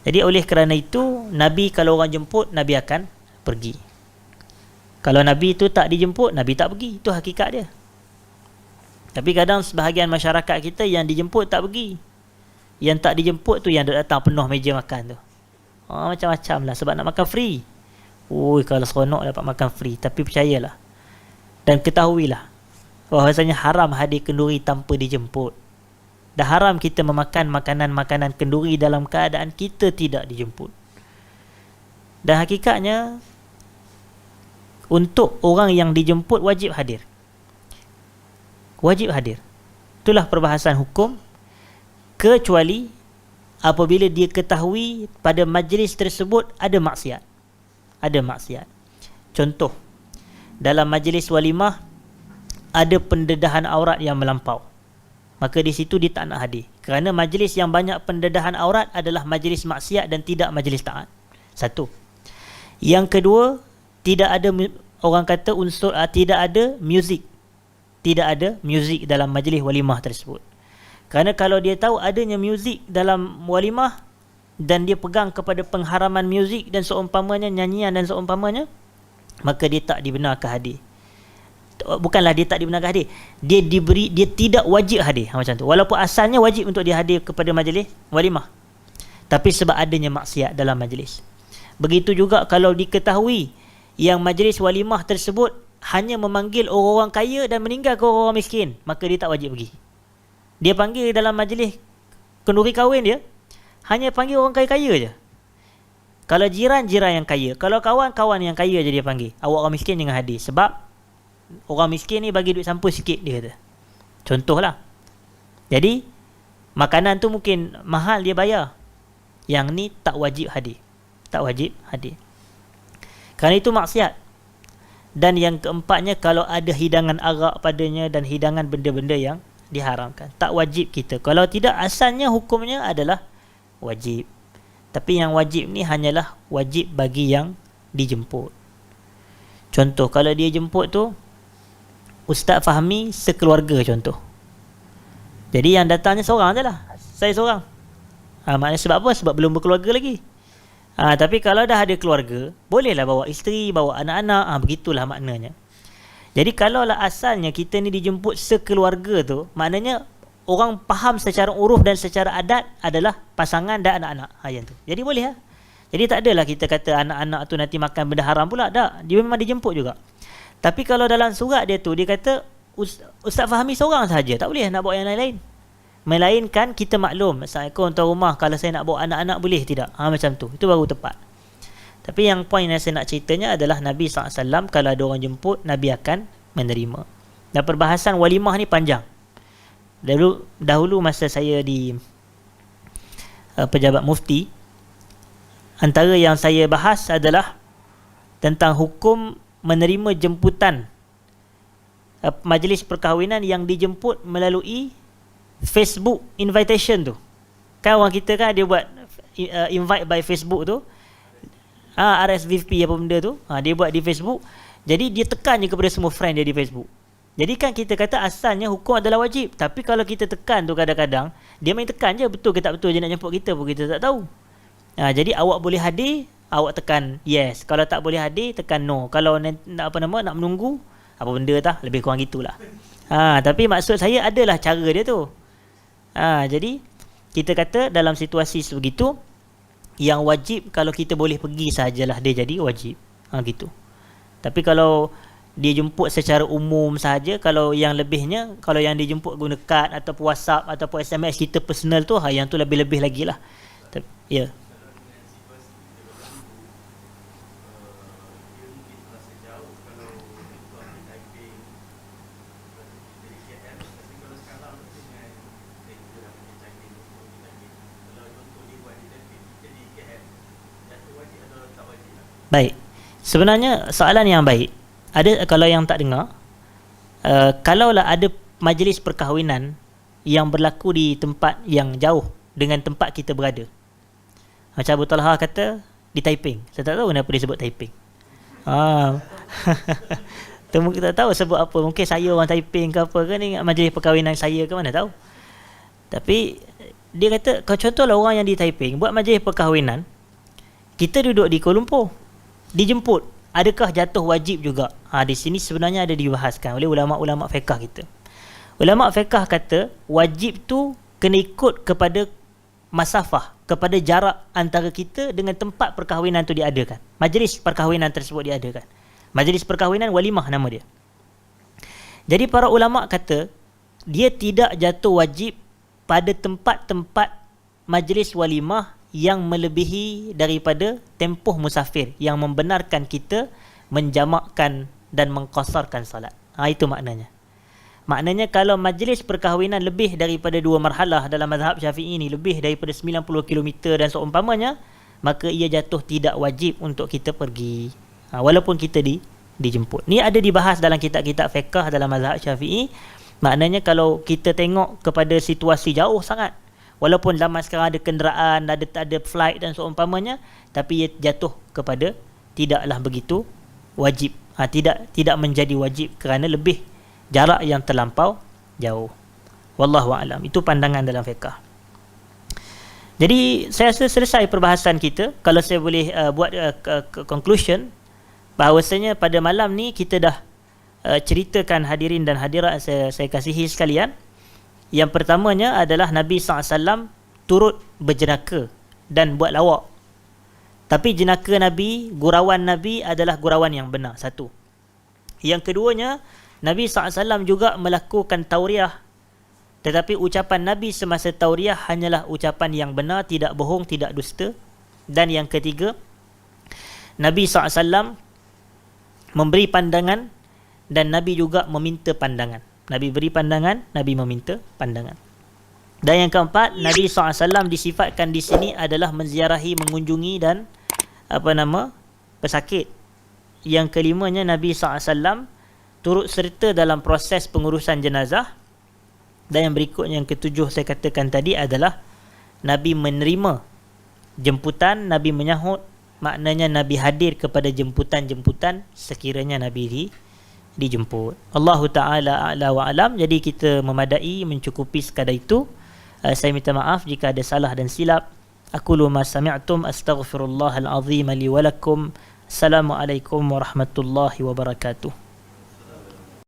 Jadi oleh kerana itu, Nabi kalau orang jemput, Nabi akan pergi. Kalau Nabi itu tak dijemput, Nabi tak pergi. Itu hakikat dia. Tapi kadang sebahagian masyarakat kita yang dijemput tak pergi. Yang tak dijemput tu yang datang penuh meja makan tu. Macam-macam lah sebab nak makan free. Kalau seronok dapat makan free. Tapi percayalah dan ketahuilah bahawasanya haram hadir kenduri tanpa dijemput. Dah haram kita memakan makanan-makanan kenduri dalam keadaan kita tidak dijemput. Dan hakikatnya untuk orang yang dijemput wajib hadir. Wajib hadir. Itulah perbahasan hukum, kecuali apabila dia ketahui pada majlis tersebut ada maksiat. Ada maksiat. Contoh, dalam majlis walimah ada pendedahan aurat yang melampau, maka di situ dia tak nak hadir. Kerana majlis yang banyak pendedahan aurat adalah majlis maksiat dan tidak majlis taat. Satu. Yang kedua, tidak ada, orang kata unsur tidak ada muzik. Tidak ada muzik dalam majlis walimah tersebut. Kerana kalau dia tahu adanya muzik dalam walimah dan dia pegang kepada pengharaman muzik dan seumpamanya, nyanyian dan seumpamanya, maka dia tak dibenarkan hadir. Bukanlah dia tak dibenarkan hadir, dia tidak wajib hadir. Macam tu. Walaupun asalnya wajib untuk dia hadir kepada majlis walimah, tapi sebab adanya maksiat dalam majlis. Begitu juga kalau diketahui yang majlis walimah tersebut hanya memanggil orang-orang kaya dan meninggalkan orang-orang miskin, maka dia tak wajib pergi. Dia panggil dalam majlis kenduri kahwin dia, hanya panggil orang kaya-kaya je. Kalau jiran-jiran yang kaya, kalau kawan-kawan yang kaya je dia panggil. Awak orang miskin jangan hadir. Sebab orang miskin ni bagi duit sampul sikit, dia kata. Contohlah. Jadi makanan tu mungkin mahal, dia bayar. Yang ni tak wajib hadir. Tak wajib hadir. Kerana itu maksiat. Dan yang keempatnya, kalau ada hidangan arak padanya dan hidangan benda-benda yang diharamkan, tak wajib kita. Kalau tidak, asalnya hukumnya adalah wajib. Tapi yang wajib ni hanyalah wajib bagi yang dijemput. Contoh, kalau dia jemput tu Ustaz Fahmi sekeluarga contoh. Jadi yang datangnya seorang je lah. Saya seorang. Maknanya sebab apa? Sebab belum berkeluarga lagi. Tapi kalau dah ada keluarga, bolehlah bawa isteri, bawa anak-anak. Begitulah maknanya. Jadi kalaulah asalnya kita ni dijemput sekeluarga tu, maknanya orang faham secara uruf dan secara adat adalah pasangan dan anak-anak. Yang tu. Jadi boleh lah. Jadi tak adalah kita kata anak-anak tu nanti makan benda haram pula. Tak. Dia memang dijemput juga. Tapi kalau dalam surat dia tu, dia kata Ustaz Fahmi seorang sahaja. Tak boleh nak bawa yang lain-lain. Melainkan kita maklum. Assalamualaikum tuan rumah, kalau saya nak bawa anak-anak boleh tidak? Macam tu. Itu baru tepat. Tapi yang poin yang saya nak ceritanya adalah Nabi SAW kalau ada orang jemput, Nabi akan menerima. Dan perbahasan walimah ni panjang. Dahulu masa saya di pejabat mufti, antara yang saya bahas adalah tentang hukum menerima jemputan majlis perkahwinan yang dijemput melalui Facebook invitation tu. Kan orang kita kan dia buat invite by Facebook tu, RSVP apa benda tu, dia buat di Facebook. Jadi dia tekan je kepada semua friend dia di Facebook. Jadi kan kita kata asalnya hukum adalah wajib. Tapi kalau kita tekan tu kadang-kadang, dia main tekan je, betul ke tak betul je nak jemput kita pun kita tak tahu. Jadi awak boleh hadir, awak tekan yes. Kalau tak boleh hadir, tekan no. Kalau nak nak menunggu, apa benda tah, lebih kurang gitulah. Tapi maksud saya adalah cara dia tu. Jadi kita kata dalam situasi sebegitu, yang wajib kalau kita boleh pergi sajalah dia jadi wajib. Gitu. Tapi kalau dia jemput secara umum sahaja, kalau yang lebihnya, kalau yang dia jemput guna kad ataupun WhatsApp ataupun SMS kita personal tu, yang tu lebih-lebih lagi lah. Ya. Baik. Sebenarnya soalan yang baik. Ada kalau yang tak dengar, kalaulah ada majlis perkahwinan yang berlaku di tempat yang jauh dengan tempat kita berada. Macam Abu Talha kata di Taiping. Saya tak tahu kenapa dia sebut Taiping. Temu kita tahu sebut apa. Mungkin saya orang Taiping ke apa ke ni, majlis perkahwinan saya ke mana tahu. Tapi dia kata, kau contohlah orang yang di Taiping buat majlis perkahwinan, kita duduk di Kuala Lumpur, dijemput, adakah jatuh wajib juga? Di sini sebenarnya ada dibahaskan oleh ulama-ulama fiqh kita. Ulama fiqh kata wajib tu kena ikut kepada masafah, kepada jarak antara kita dengan tempat perkahwinan tu diadakan. Majlis perkahwinan tersebut diadakan. Majlis perkahwinan walimah nama dia. Jadi para ulama kata dia tidak jatuh wajib pada tempat-tempat majlis walimah yang melebihi daripada tempoh musafir yang membenarkan kita menjamakkan dan mengqasarkan salat. Itu maknanya. Maknanya kalau majlis perkahwinan lebih daripada 2 marhalah dalam mazhab Syafi'i ini, lebih daripada 90 km dan seumpamanya, maka ia jatuh tidak wajib untuk kita pergi. Walaupun kita dijemput. Ni ada dibahas dalam kitab-kitab fiqh dalam mazhab Syafi'i. Maknanya kalau kita tengok kepada situasi jauh sangat, walaupun zaman sekarang ada kenderaan, ada flight dan seumpamanya, tapi ia jatuh kepada tidaklah begitu wajib. Tidak menjadi wajib kerana lebih jarak yang terlampau jauh. Wallahu a'lam. Itu pandangan dalam fiqh. Jadi saya rasa selesai perbahasan kita. Kalau saya boleh buat conclusion, bahawasanya pada malam ni kita dah ceritakan hadirin dan hadirat saya kasihi sekalian. Yang pertamanya adalah Nabi SAW turut berjenaka dan buat lawak. Tapi jenaka Nabi, gurauan Nabi adalah gurauan yang benar. Satu. Yang keduanya, Nabi SAW juga melakukan tauriah. Tetapi ucapan Nabi semasa tauriah hanyalah ucapan yang benar, tidak bohong, tidak dusta. Dan yang ketiga, Nabi SAW memberi pandangan dan Nabi juga meminta pandangan. Nabi beri pandangan, Nabi meminta pandangan. Dan yang keempat, Nabi SAW disifatkan di sini adalah menziarahi, mengunjungi dan pesakit. Yang kelimanya, Nabi SAW turut serta dalam proses pengurusan jenazah. Dan yang berikutnya, yang ketujuh saya katakan tadi adalah Nabi menerima jemputan, Nabi menyahut. Maknanya Nabi hadir kepada jemputan-jemputan sekiranya Nabi dijemput. Allahu Ta'ala a'la wa alam. Jadi kita memadai, mencukupi sekadar itu. Saya minta maaf jika ada salah dan silap. Aqulu ma sami'tum, astaghfirullahal azim li wa lakum. Assalamualaikum warahmatullahi wabarakatuh.